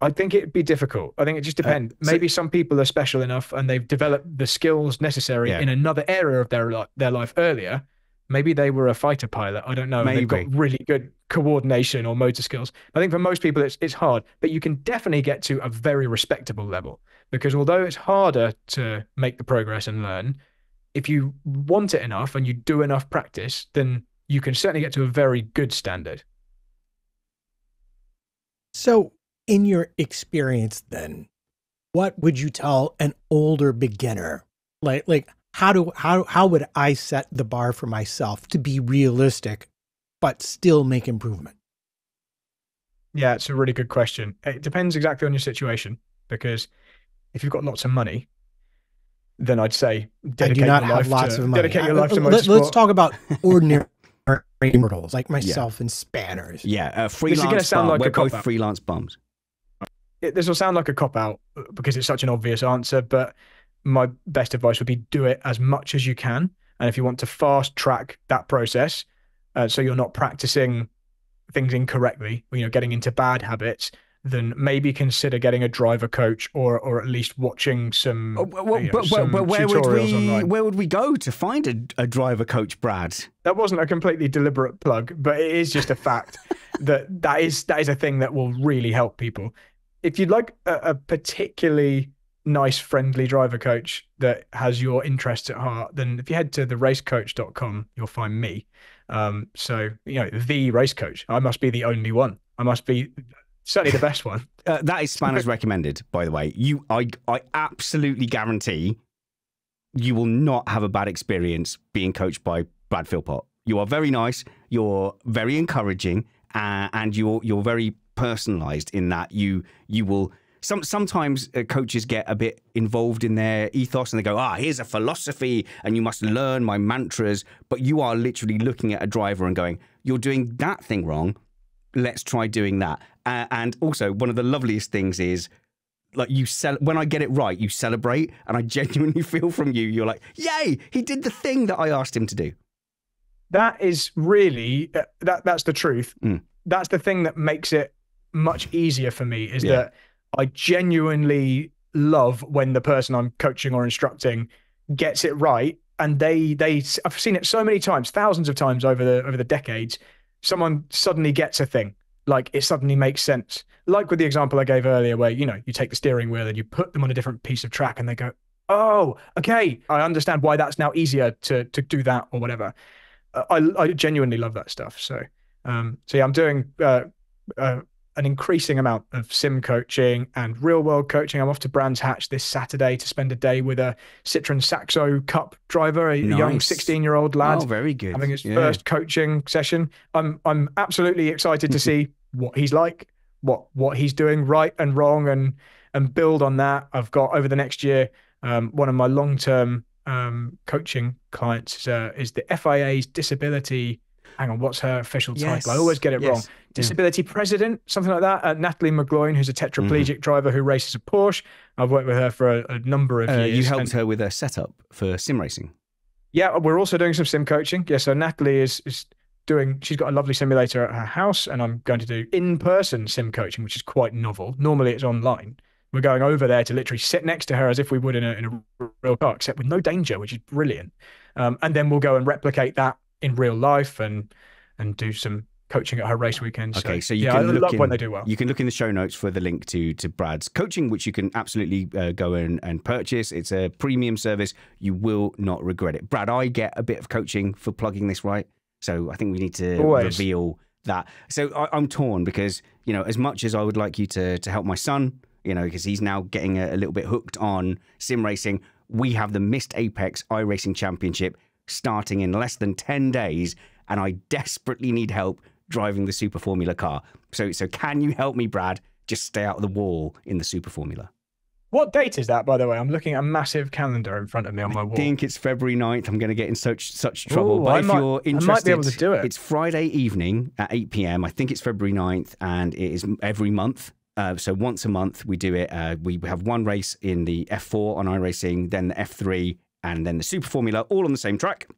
I think it'd be difficult. I think it just depends. Maybe some people are special enough and they've developed the skills necessary in another area of their life earlier. Maybe they were a fighter pilot. I don't know. Maybe. They've got really good coordination or motor skills. I think for most people it's hard, but you can definitely get to a very respectable level, because although it's harder to make the progress and learn, if you want it enough and you do enough practice, then you can certainly get to a very good standard. So in your experience then, what would you tell an older beginner? Like how would I set the bar for myself to be realistic, but still make improvement? Yeah, it's a really good question. It depends exactly on your situation, because if you've got lots of money, then I'd say dedicate your life to motorsport. Let's talk about ordinary mortals like myself and spanners. Yeah, This is going to sound like We're a both cop-out. freelance bums. This will sound like a cop-out because it's such an obvious answer, but my best advice would be do it as much as you can. And if you want to fast track that process, so you're not practicing things incorrectly, getting into bad habits, then maybe consider getting a driver coach or at least watching some, some tutorials online. Where would we go to find a driver coach, Brad? That wasn't a completely deliberate plug, but it is just a fact that is a thing that will really help people. If you'd like a particularly nice, friendly driver coach that has your interests at heart, then if you head to theracecoach.com, you'll find me. So, the race coach. I must be the only one. I must be certainly the best one. That is Spanner's recommended, by the way. I absolutely guarantee you will not have a bad experience being coached by Brad Philpot. You are very nice. You're very encouraging, and you're very personalized in that you will. Sometimes coaches get a bit involved in their ethos and they go, here's a philosophy and you must learn my mantras. But you are literally looking at a driver and going, you're doing that thing wrong. Let's try doing that. And also, one of the loveliest things is, like, when I get it right, you celebrate, and I genuinely feel from you. You're like, yay, he did the thing that I asked him to do. That is really that's the truth. That's the thing that makes it much easier for me, is that I genuinely love when the person I'm coaching or instructing gets it right. And I've seen it so many times, thousands of times over the decades. Someone suddenly gets a thing, like it suddenly makes sense. Like with the example I gave earlier, where you take the steering wheel and you put them on a different piece of track, and they go, "Oh, okay, I understand why that's now easier to do that or whatever." I genuinely love that stuff. So yeah, I'm doing an increasing amount of sim coaching and real world coaching. I'm off to Brands Hatch this Saturday to spend a day with a Citroen Saxo Cup driver, a young 16-year-old lad. Oh, very good. Having his first coaching session. I'm absolutely excited to see what he's like, what he's doing right and wrong, and build on that. I've got over the next year, one of my long-term coaching clients is the FIA's disability. Hang on, what's her official title? I always get it wrong. Disability president, something like that. Natalie McGloin, who's a tetraplegic driver who races a Porsche. I've worked with her for a number of years. You helped her with a setup for sim racing. Yeah, we're also doing some sim coaching. Yeah, so Natalie is she's got a lovely simulator at her house, and I'm going to do in-person sim coaching, which is quite novel. Normally it's online. We're going over there to literally sit next to her as if we would in a real car, except with no danger, which is brilliant. And then we'll go and replicate that in real life and do some coaching at her race weekends. Okay, so you can look when they do well. You can look in the show notes for the link to Brad's coaching, which you can absolutely go and purchase. It's a premium service. You will not regret it. Brad, I get a bit of coaching for plugging this, right? So I think we need to reveal that. So I'm torn because, as much as I would like you to help my son, because he's now getting a little bit hooked on sim racing, we have the Missed Apex iRacing Championship starting in less than 10 days, and I desperately need help driving the Super Formula car. So can you help me, Brad, just stay out of the wall in the Super Formula? What date is that, by the way? I'm looking at a massive calendar in front of me on my wall. I think it's February 9th. I'm going to get in such trouble. But if you're interested, I might be able to do it. It's Friday evening at 8 p.m. I think it's February 9th, and it is every month. So once a month we do it. We have one race in the F4 on iRacing, then the F3, and then the Super Formula, all on the same track.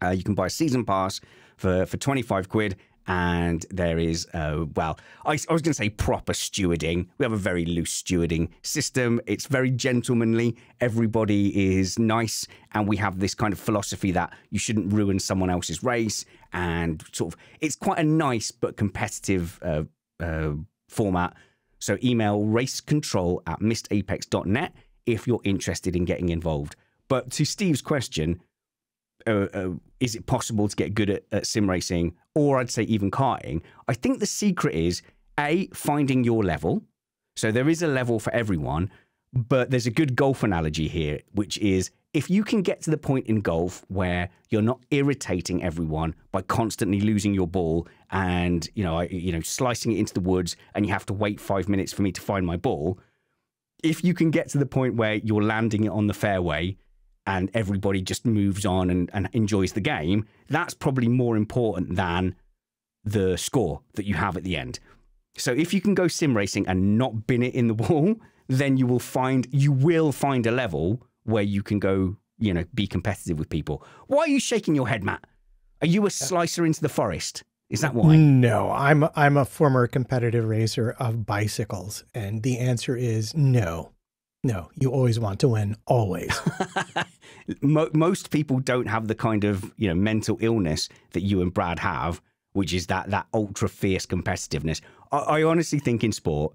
You can buy a season pass for 25 quid. And there is, I was going to say proper stewarding. We have a very loose stewarding system. It's very gentlemanly. Everybody is nice. And we have this kind of philosophy that you shouldn't ruin someone else's race. And sort of, it's quite a nice but competitive format. So email racecontrol@missedapex.net if you're interested in getting involved. But to Steve's question, is it possible to get good at sim racing, or I'd say even karting? I think the secret is finding your level. So there is a level for everyone, but there's a good golf analogy here, which is if you can get to the point in golf where you're not irritating everyone by constantly losing your ball and, slicing it into the woods and you have to wait 5 minutes for me to find my ball. If you can get to the point where you're landing it on the fairway and everybody just moves on and enjoys the game, that's probably more important than the score that you have at the end. So if you can go sim racing and not bin it in the wall, then you will find a level where you can go, be competitive with people. Why are you shaking your head, Matt? Are you a slicer into the forest? Is that why? No, I'm a former competitive racer of bicycles, and the answer is no. No, you always want to win, always. Most people don't have the kind of mental illness that you and Brad have, which is that ultra fierce competitiveness. I honestly think in sport,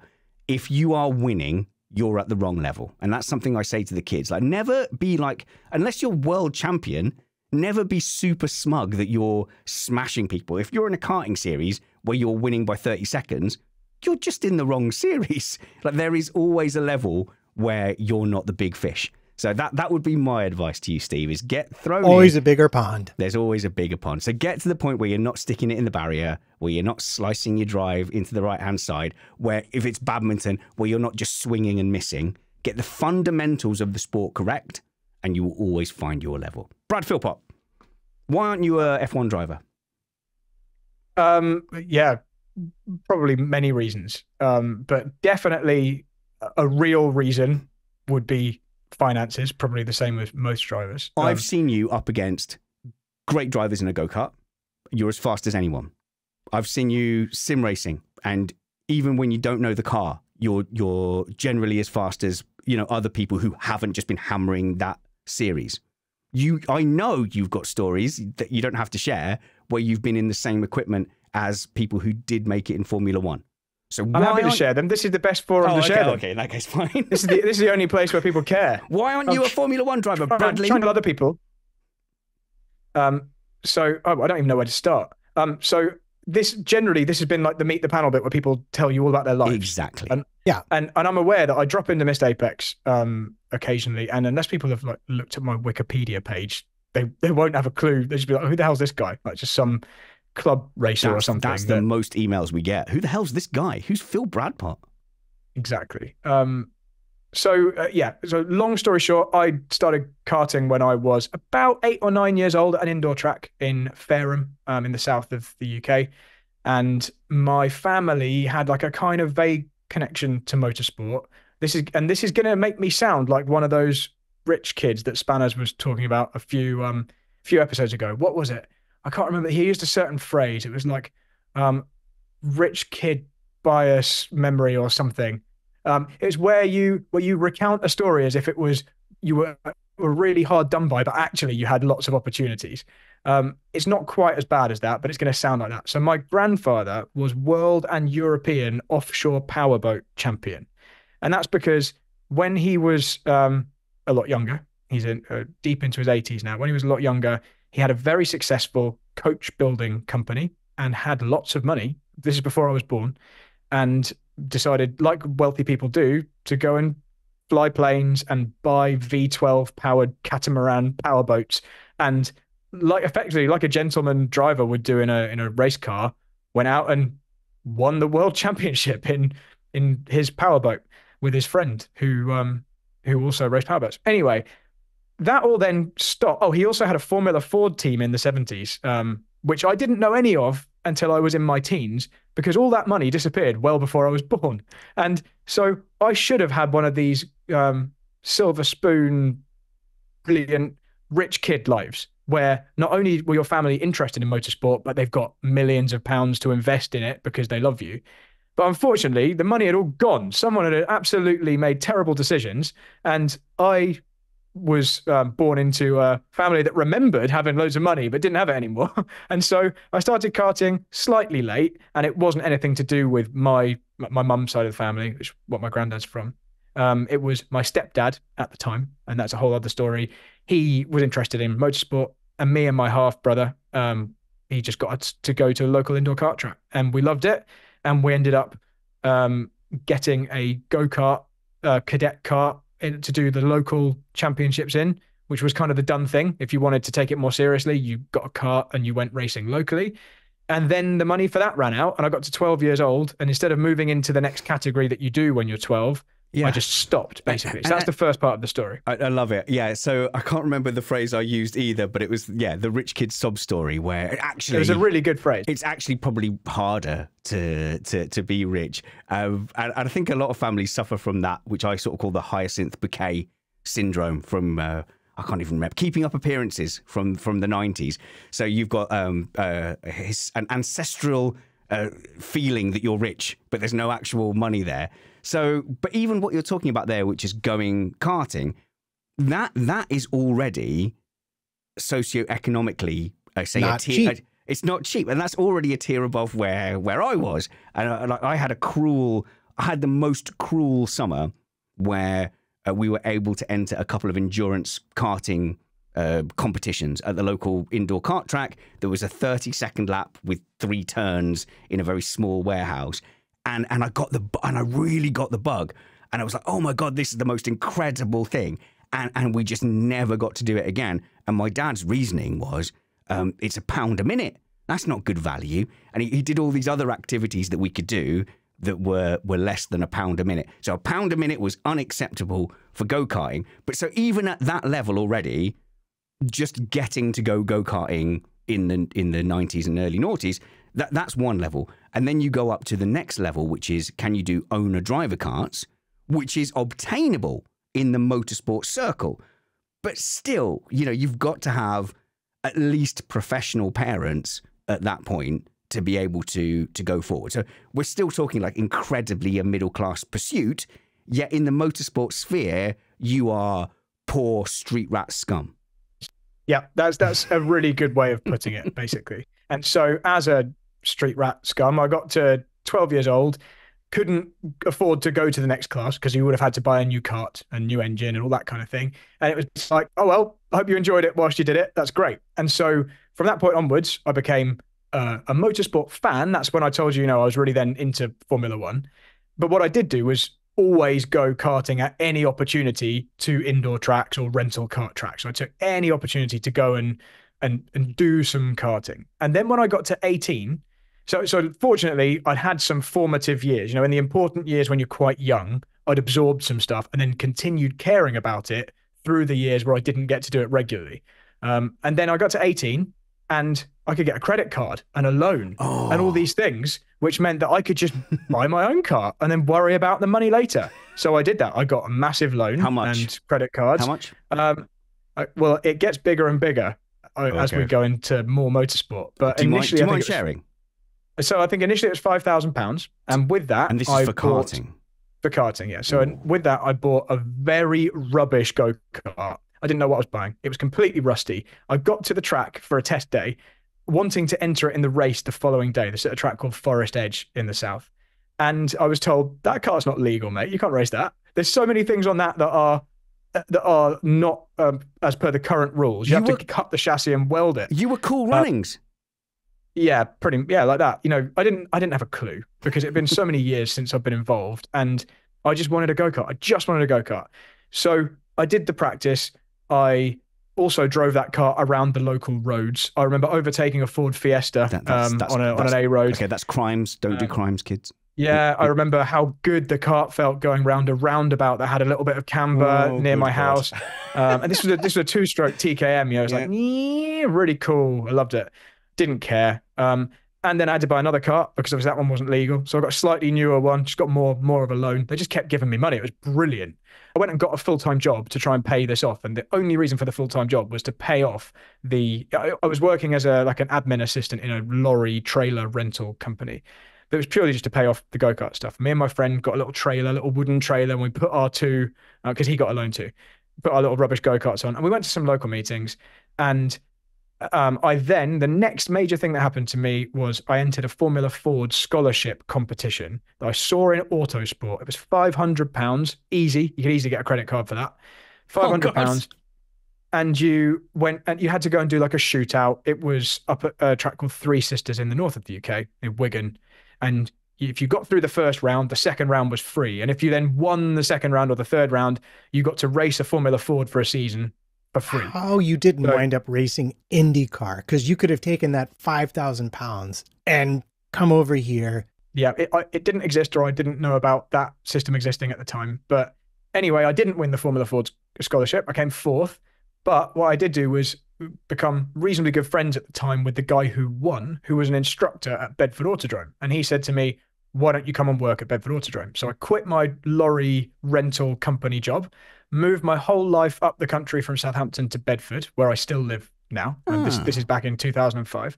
if you are winning, you're at the wrong level. And that's something I say to the kids. Like, never be like, unless you're world champion, never be super smug that you're smashing people. If you're in a karting series where you're winning by 30 seconds, you're just in the wrong series. Like, there is always a level where you're not the big fish. So that would be my advice to you, Steve, is get thrown always in. A bigger pond. There's always a bigger pond. So get to the point where you're not sticking it in the barrier, where you're not slicing your drive into the right-hand side, where if it's badminton, where you're not just swinging and missing. Get the fundamentals of the sport correct, and you will always find your level. Brad Philpot, why aren't you a F1 driver? Yeah, probably many reasons. But definitely a real reason would be finances, probably the same as most drivers. I've seen you up against great drivers in a go-kart. You're as fast as anyone. I've seen you sim racing, and even when you don't know the car, you're generally as fast as other people who haven't just been hammering that series. I know you've got stories that you don't have to share where you've been in the same equipment as people who did make it in Formula One. So I'm happy to share them. This is the best forum to share them. Okay, in that case, fine. This is the only place where people care. Why aren't you a Formula One driver, Bradley? Trying to other people. I don't even know where to start. So this has been like the meet the panel bit where people tell you all about their lives. Exactly. And I'm aware that I drop into Missed Apex occasionally, and unless people have looked at my Wikipedia page, they won't have a clue. They just be like, "Who the hell's this guy?" Like just some club racer or something. That's the most emails we get. Who the hell's this guy? Who's Phil Bradpot? Exactly. So long story short, I started karting when I was about 8 or 9 years old at an indoor track in Fareham, in the south of the UK. And my family had like a kind of vague connection to motorsport. This is going to make me sound like one of those rich kids that Spanners was talking about a few episodes ago. What was it? I can't remember. He used a certain phrase. It was like rich kid bias memory or something. It's where you recount a story as if it was you were really hard done by, but actually you had lots of opportunities. It's not quite as bad as that, but it's going to sound like that. So my grandfather was world and European offshore powerboat champion. And that's because when he was a lot younger, he's deep into his 80s now. When he was a lot younger, he had a very successful coach building company and had lots of money. This is before I was born. And decided, like wealthy people do, to go and fly planes and buy V12 powered catamaran powerboats, and effectively like a gentleman driver would do in a race car, went out and won the world championship in his powerboat with his friend who also raced powerboats. Anyway, that all then stopped. Oh, he also had a Formula Ford team in the 70s, which I didn't know any of until I was in my teens, because all that money disappeared well before I was born. And so I should have had one of these silver spoon, brilliant, rich kid lives, where not only were your family interested in motorsport, but they've got millions of pounds to invest in it because they love you. But unfortunately, the money had all gone. Someone had absolutely made terrible decisions, and I was born into a family that remembered having loads of money but didn't have it anymore. And so I started karting slightly late, and it wasn't anything to do with my mum's side of the family, which is what my granddad's from. It was my stepdad at the time, and that's a whole other story. he was interested in motorsport, and me and my half brother, he just got us to go to a local indoor kart track, and we loved it. And we ended up getting a go-kart cadet kart to do the local championships in, which was kind of the done thing. If you wanted to take it more seriously, you got a kart and you went racing locally. And then the money for that ran out, and I got to 12 years old, and instead of moving into the next category that you do when you're 12, I just stopped, basically. So that's the first part of the story. I love it. Yeah. So I can't remember the phrase I used either, but it was, the rich kid sob story, where actually... It was a really good phrase. It's actually probably harder to be rich. And I think a lot of families suffer from that, which I sort of call the hyacinth bouquet syndrome from... I can't even remember. Keeping Up Appearances from the 90s. So you've got an ancestral feeling that you're rich, but there's no actual money there. So, but even what you're talking about there, which is going karting, that is already socioeconomically, cheap. It's not cheap, and that's already a tier above where I was. And I had the most cruel summer where we were able to enter a couple of endurance karting competitions at the local indoor kart track. There was a 30-second lap with 3 turns in a very small warehouse. And I really got the bug. And I was like, oh my God, this is the most incredible thing. And we just never got to do it again. And my dad's reasoning was, it's £1 a minute. That's not good value. And he did all these other activities that we could do that were less than £1 a minute. So £1 a minute was unacceptable for go-karting. But so even at that level already, just getting to go go-karting in the 90s and early noughties, that's one level. And then you go up to the next level, which is, can you do owner-driver karts, which is obtainable in the motorsport circle. But still, you've got to have at least professional parents at that point to be able to go forward. So we're still talking like incredibly a middle-class pursuit, yet in the motorsport sphere, you are poor street rat scum. Yeah, that's a really good way of putting it, basically. And so as a street rat scum, I got to 12 years old, couldn't afford to go to the next class because you would have had to buy a new kart, a new engine and all that kind of thing. And it was like, oh, well, I hope you enjoyed it whilst you did it. That's great. And so from that point onwards, I became a motorsport fan. That's when I told you, I was really then into Formula One. But what I did do was always go karting at any opportunity to indoor tracks or rental kart tracks. So I took any opportunity to go and do some karting. And then when I got to 18, so fortunately I'd had some formative years, in the important years when you're quite young, I'd absorbed some stuff and then continued caring about it through the years where I didn't get to do it regularly. And then I got to 18 and I could get a credit card and a loan and all these things, which meant that I could just buy my own car and then worry about the money later. So I did that. I got a massive loan. How much? And credit cards. How much? Well, it gets bigger and bigger as we go into more motorsport. But do you initially, mind sharing? So I think initially it was £5,000. And with that, and this is for karting. For karting, yeah. So with that, I bought a very rubbish go-kart. I didn't know what I was buying. It was completely rusty. I got to the track for a test day, wanting to enter it in the race the following day. This is a track called Forest Edge in the south. And I was told, that car's not legal, mate. You can't race that. There's so many things on that are not as per the current rules. You have to cut the chassis and weld it. You were Cool Runnings. Yeah, like that. I didn't have a clue because it had been so many years since I've been involved, and I just wanted a go-kart. I just wanted a go-kart. So I did the practice. I also drove that car around the local roads. I remember overtaking a Ford Fiesta on an A road. Okay, that's crimes. Don't do crimes, kids. Yeah, I remember how good the kart felt going round a roundabout that had a little bit of camber near my house. And this was a 2-stroke TKM. I was like, really cool. I loved it. Didn't care. And then I had to buy another car because obviously that one wasn't legal. So I got a slightly newer one, just got more of a loan. They just kept giving me money. It was brilliant. I went and got a full-time job to try and pay this off. And the only reason for the full-time job was to pay off I was working as an admin assistant in a lorry trailer rental company. But it was purely just to pay off the go-kart stuff. Me and my friend got a little wooden trailer, and we put our two, because he got a loan too, put our little rubbish go-karts on. And we went to some local meetings, and the next major thing that happened to me was I entered a Formula Ford scholarship competition that I saw in Autosport. It was £500, easy. You could easily get a credit card for that. £500. and you went and you had to go and do like a shootout. It was up at a track called Three Sisters in the north of the UK, in Wigan. And if you got through the first round, the second round was free. And if you then won the second round or the third round, you got to race a Formula Ford for a season for free. Oh, you didn't wind up racing IndyCar, because you could have taken that 5,000 pounds and come over here. Yeah, it didn't exist, or I didn't know about that system existing at the time. But anyway, I didn't win the Formula Ford scholarship. I came fourth. But what I did do was become reasonably good friends at the time with the guy who won, who was an instructor at Bedford Autodrome. And he said to me, why don't you come and work at Bedford Autodrome? So I quit my lorry rental company job, moved my whole life up the country from Southampton to Bedford, where I still live now. And this is back in 2005.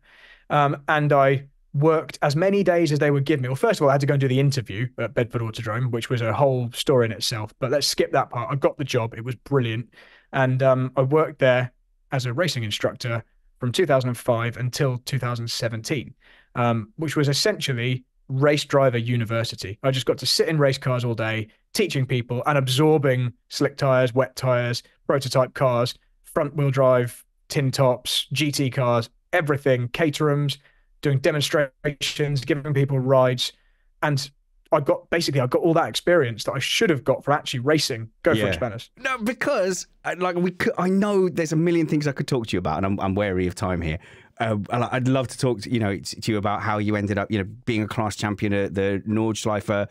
And I worked as many days as they would give me. Well, first of all, I had to go and do the interview at Bedford Autodrome, which was a whole story in itself. But let's skip that part. I got the job. It was brilliant. And I worked there as a racing instructor from 2005 until 2017, which was essentially race driver university. I just got to sit in race cars all day, teaching people and absorbing slick tires, wet tires, prototype cars, front wheel drive, tin tops, GT cars, everything, caterums, doing demonstrations, giving people rides. And I got all that experience that I should have got from actually racing. Go for it, Spanners. No, because I know there's a million things I could talk to you about, and I'm wary of time here. I'd love to talk to you about how you ended up being a class champion at the Nordschleife.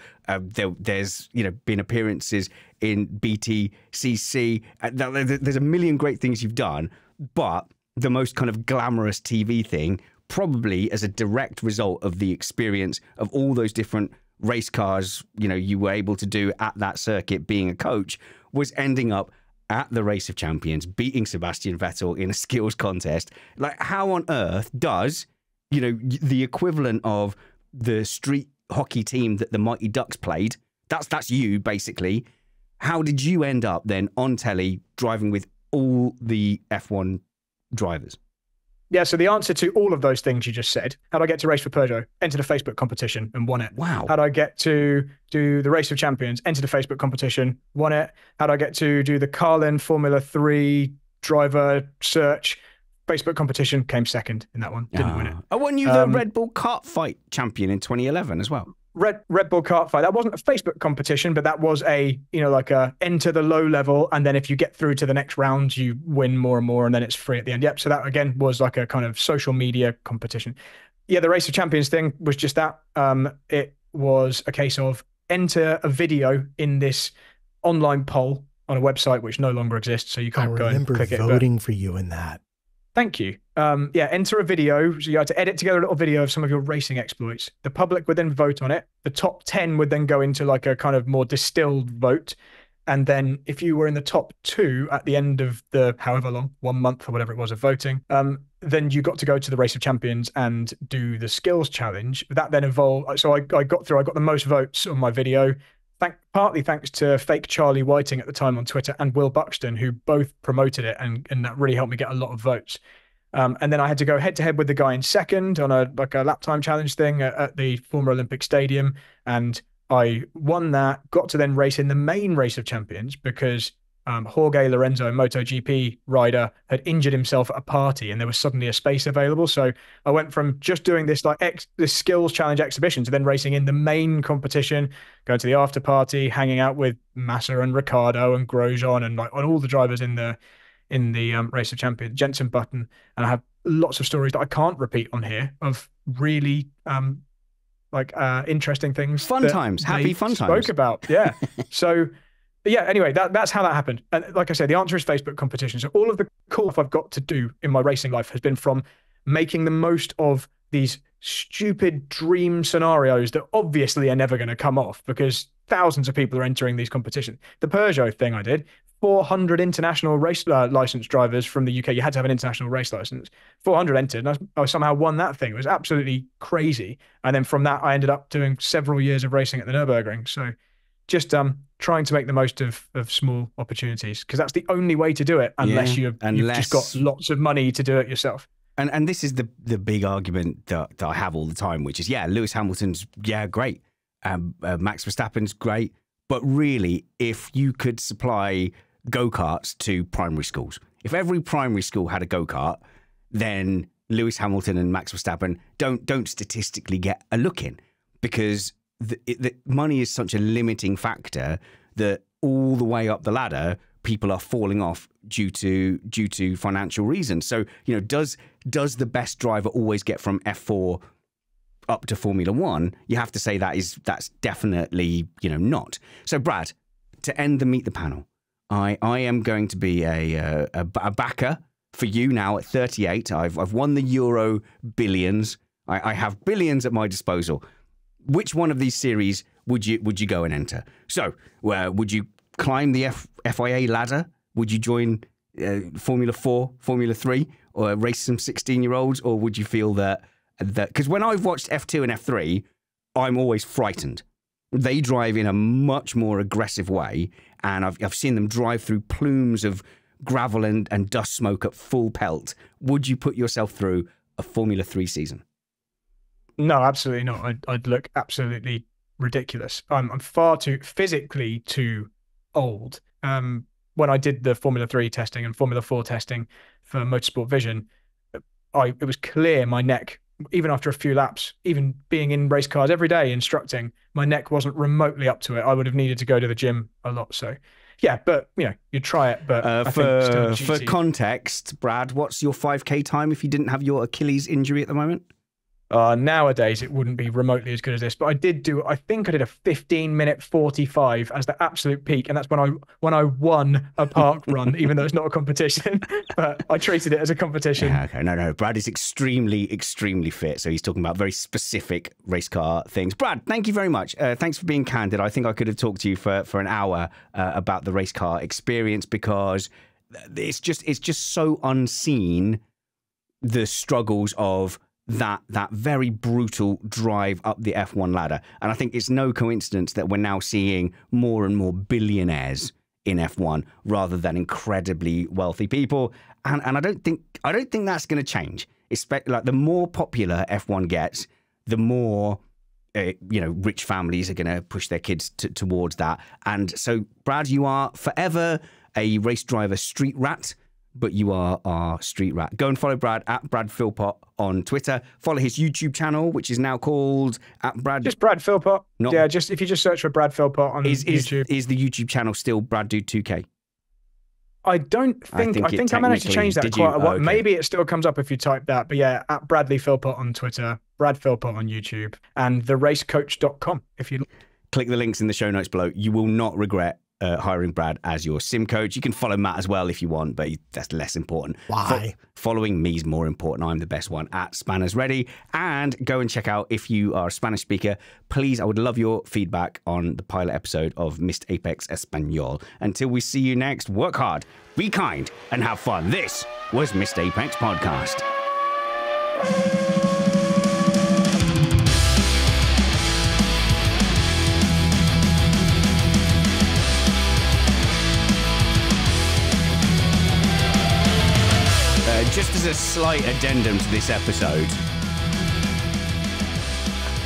There's been appearances in BTCC. There's a million great things you've done, but the most kind of glamorous TV thing, probably as a direct result of the experience of all those different race cars you were able to do at that circuit being a coach, was ending up at the Race of Champions, beating Sebastian Vettel in a skills contest. Like, how on earth does the equivalent of the street hockey team that the Mighty Ducks played, that's you basically, how did you end up then on telly driving with all the F1 drivers? Yeah, so the answer to all of those things you just said: how'd I get to race for Peugeot? Entered a Facebook competition and won it. Wow. How'd I get to do the Race of Champions? Entered a Facebook competition, won it. How'd I get to do the Carlin Formula 3 driver search? Facebook competition, came second in that one. Didn't win it. I won you the Red Bull kart fight champion in 2011 as well. Red Bull kart fight. That wasn't a Facebook competition, but that was a, like a enter the low level. And then if you get through to the next round, you win more and more, and then it's free at the end. Yep. So that again was like a kind of social media competition. Yeah. The Race of Champions thing was just that. It was a case of enter a video in this online poll on a website, which no longer exists. So you can't go and click it. I remember voting for you in that. Thank you. Enter a video. So you had to edit together a little video of some of your racing exploits. The public would then vote on it. The top 10 would then go into like a kind of more distilled vote. And then if you were in the top 2 at the end of the however long, 1 month or whatever it was of voting, then you got to go to the Race of Champions and do the skills challenge. That then evolved. So I got the most votes on my video. Partly thanks to fake Charlie Whiting at the time on Twitter and Will Buxton, who both promoted it, and that really helped me get a lot of votes. And then I had to go head to head with the guy in second on a lap time challenge thing at the former Olympic Stadium, and I won that. Got to then race in the main Race of Champions because Jorge Lorenzo, a MotoGP rider, had injured himself at a party, and there was suddenly a space available. So I went from just doing this this skills challenge exhibition to then racing in the main competition, going to the after party, hanging out with Massa and Ricciardo and Grosjean and on all the drivers in the Race of Champions, Jenson Button. And I have lots of stories that I can't repeat on here of really interesting things. Fun times, happy fun times. Spoke about, yeah. So. But yeah, anyway, that's how that happened. And like I said, the answer is Facebook competition. So all of the cool stuff I've got to do in my racing life has been from making the most of these stupid dream scenarios that obviously are never going to come off because thousands of people are entering these competitions. The Peugeot thing I did, 400 international race license drivers from the UK. You had to have an international race license. 400 entered, and I somehow won that thing. It was absolutely crazy. And then from that, I ended up doing several years of racing at the Nürburgring. So just trying to make the most of small opportunities, because that's the only way to do it unless you've just got lots of money to do it yourself. And this is the big argument that I have all the time, which is, Lewis Hamilton's, great. Max Verstappen's great. But really, if you could supply go-karts to primary schools, If every primary school had a go-kart, then Lewis Hamilton and Max Verstappen don't statistically get a look in, because the money is such a limiting factor that all the way up the ladder, people are falling off due to financial reasons. So, you know, does the best driver always get from F4 up to Formula One? You have to say that's definitely, you know, not. So, Brad, to end the Meet the Panel, I am going to be a backer for you now at 38. I've won the Euro billions. I have billions at my disposal. Which one of these series would you go and enter? So, would you climb the FIA ladder? Would you join Formula 4, Formula 3, or race some 16-year-olds? Or would you feel that because when I've watched F2 and F3, I'm always frightened. They drive in a much more aggressive way, and I've seen them drive through plumes of gravel and dust smoke at full pelt. Would you put yourself through a Formula 3 season? No, absolutely not. I'd look absolutely ridiculous. I'm far too physically too old. When I did the Formula 3 testing and Formula 4 testing for Motorsport Vision, it was clear my neck, even after a few laps, even being in race cars every day instructing, my neck wasn't remotely up to it. I would have needed to go to the gym a lot. So, yeah, but you know, you try it. But I think for context, Brad, what's your 5K time if you didn't have your Achilles injury at the moment? Nowadays, it wouldn't be remotely as good as this, but I think I did a 15-minute 45 as the absolute peak, and that's when I won a park run, even though it's not a competition, but I treated it as a competition. Yeah, okay, no, Brad is extremely fit, so he's talking about very specific race car things. Brad, thank you very much. Thanks for being candid. I think I could have talked to you for an hour about the race car experience, because it's just so unseen, the struggles of that very brutal drive up the F1 ladder. And I think it's no coincidence that we're now seeing more and more billionaires in F1 rather than incredibly wealthy people. And I don't think that's going to change. Like, the more popular F1 gets, the more rich families are going to push their kids towards that. And so, Brad, you are forever a race driver street rat, but you are our street rat. Go and follow Brad at Brad Philpot on Twitter. Follow his YouTube channel, which is now called Just Brad Philpot. Yeah, if you just search for Brad Philpot on YouTube. Is the YouTube channel still Brad Dude 2K? I think I managed to change that quite a lot. Okay. Maybe it still comes up if you type that. But yeah, at Bradley Philpot on Twitter, Brad Philpot on YouTube, and theracecoach.com if you click the links in the show notes below. You will not regret hiring Brad as your sim coach. You can follow Matt as well if you want, but that's less important. Why? Following me is more important. I'm the best one at Spanners Ready. And go and check out, if you are a Spanish speaker, please, I would love your feedback on the pilot episode of Missed Apex Espanol. Until we see you next, work hard, be kind, and have fun. This was Missed Apex Podcast. Just as a slight addendum to this episode,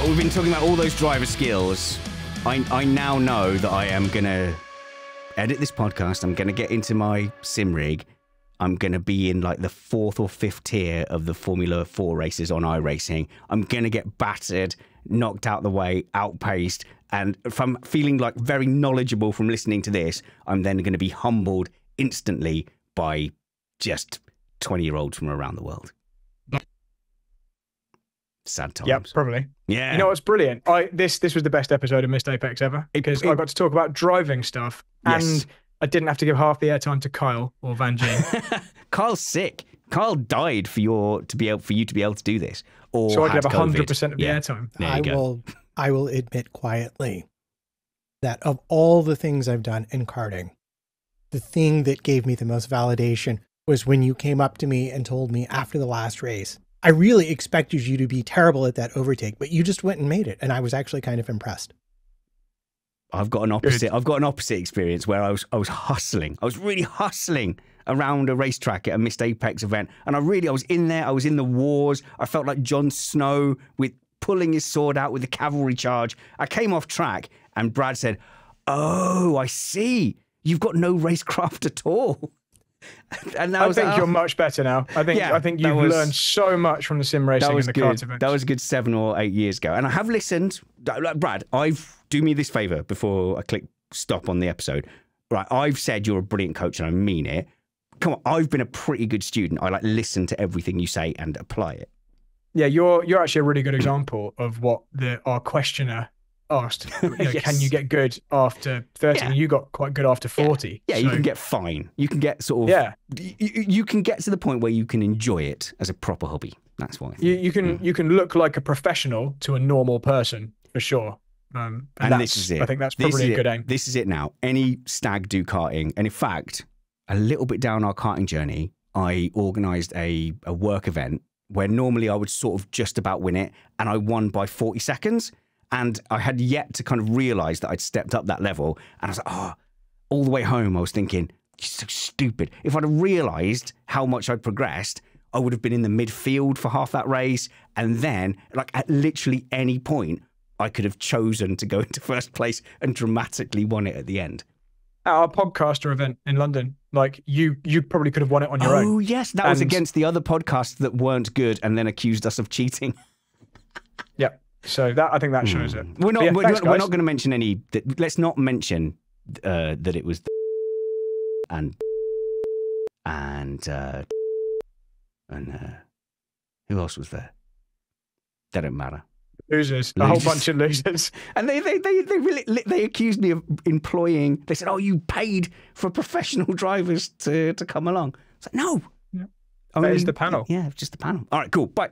we've been talking about all those driver skills. I now know that I am going to edit this podcast. I'm going to get into my sim rig. I'm going to be in like the 4th or 5th tier of the Formula 4 races on iRacing. I'm going to get battered, knocked out the way, outpaced. And from feeling like very knowledgeable from listening to this, I'm then going to be humbled instantly by just 20-year-olds from around the world. Sad times. Yeah, probably. Yeah. You know what's brilliant? This was the best episode of Missed Apex ever, because I got to talk about driving stuff, and I didn't have to give half the airtime to Kyle or Van Gene. Kyle's sick. Kyle died for you to be able to do this. Or so I could have 100% of the airtime. I will admit quietly that of all the things I've done in karting, the thing that gave me the most validation was when you came up to me and told me after the last race, I really expected you to be terrible at that overtake, but you just went and made it. And I was actually kind of impressed. I've got an opposite experience where I was hustling. I was really hustling around a racetrack at a Missed Apex event. And I was in there. I was in the wars. I felt like Jon Snow with pulling his sword out with the cavalry charge. I came off track and Brad said, "Oh, I see. You've got no racecraft at all." And I think you're much better now. I think you've learned so much from the sim racing and the kart events. That was a good 7 or 8 years ago. And I have listened. Brad, do me this favor before I click stop on the episode. Right, I've said you're a brilliant coach and I mean it. Come on, I've been a pretty good student. I listen to everything you say and apply it. Yeah, you're actually a really good example of what our questioner asked. Yes. Can you get good after 30? Yeah. You got quite good after 40. Yeah, so. You can get fine. You can get sort of... Yeah. You can get to the point where you can enjoy it as a proper hobby. That's why. You can look like a professional to a normal person, for sure. And this is it. I think that's probably a good aim. This is it now. Any stag do karting. And in fact, a little bit down our karting journey, I organised a work event where normally I would sort of just about win it, and I won by 40 seconds. And I had yet to kind of realise that I'd stepped up that level. And I was like, all the way home, I was thinking, you're so stupid. If I'd have realised how much I'd progressed, I would have been in the midfield for half that race. And then, like, at literally any point, I could have chosen to go into first place and dramatically won it at the end. At our podcaster event in London, like you probably could have won it on your own. Oh, yes. That was against the other podcasts that weren't good and then accused us of cheating. Yeah. So I think that shows it. We're not going to mention any. Let's not mention that it was and who else was there? That don't matter. Losers, a whole bunch of losers. And they accused me of employing. They said, "Oh, you paid for professional drivers to come along." It's like, no. Yeah. That is the panel. Yeah, just the panel. All right, cool. Bye.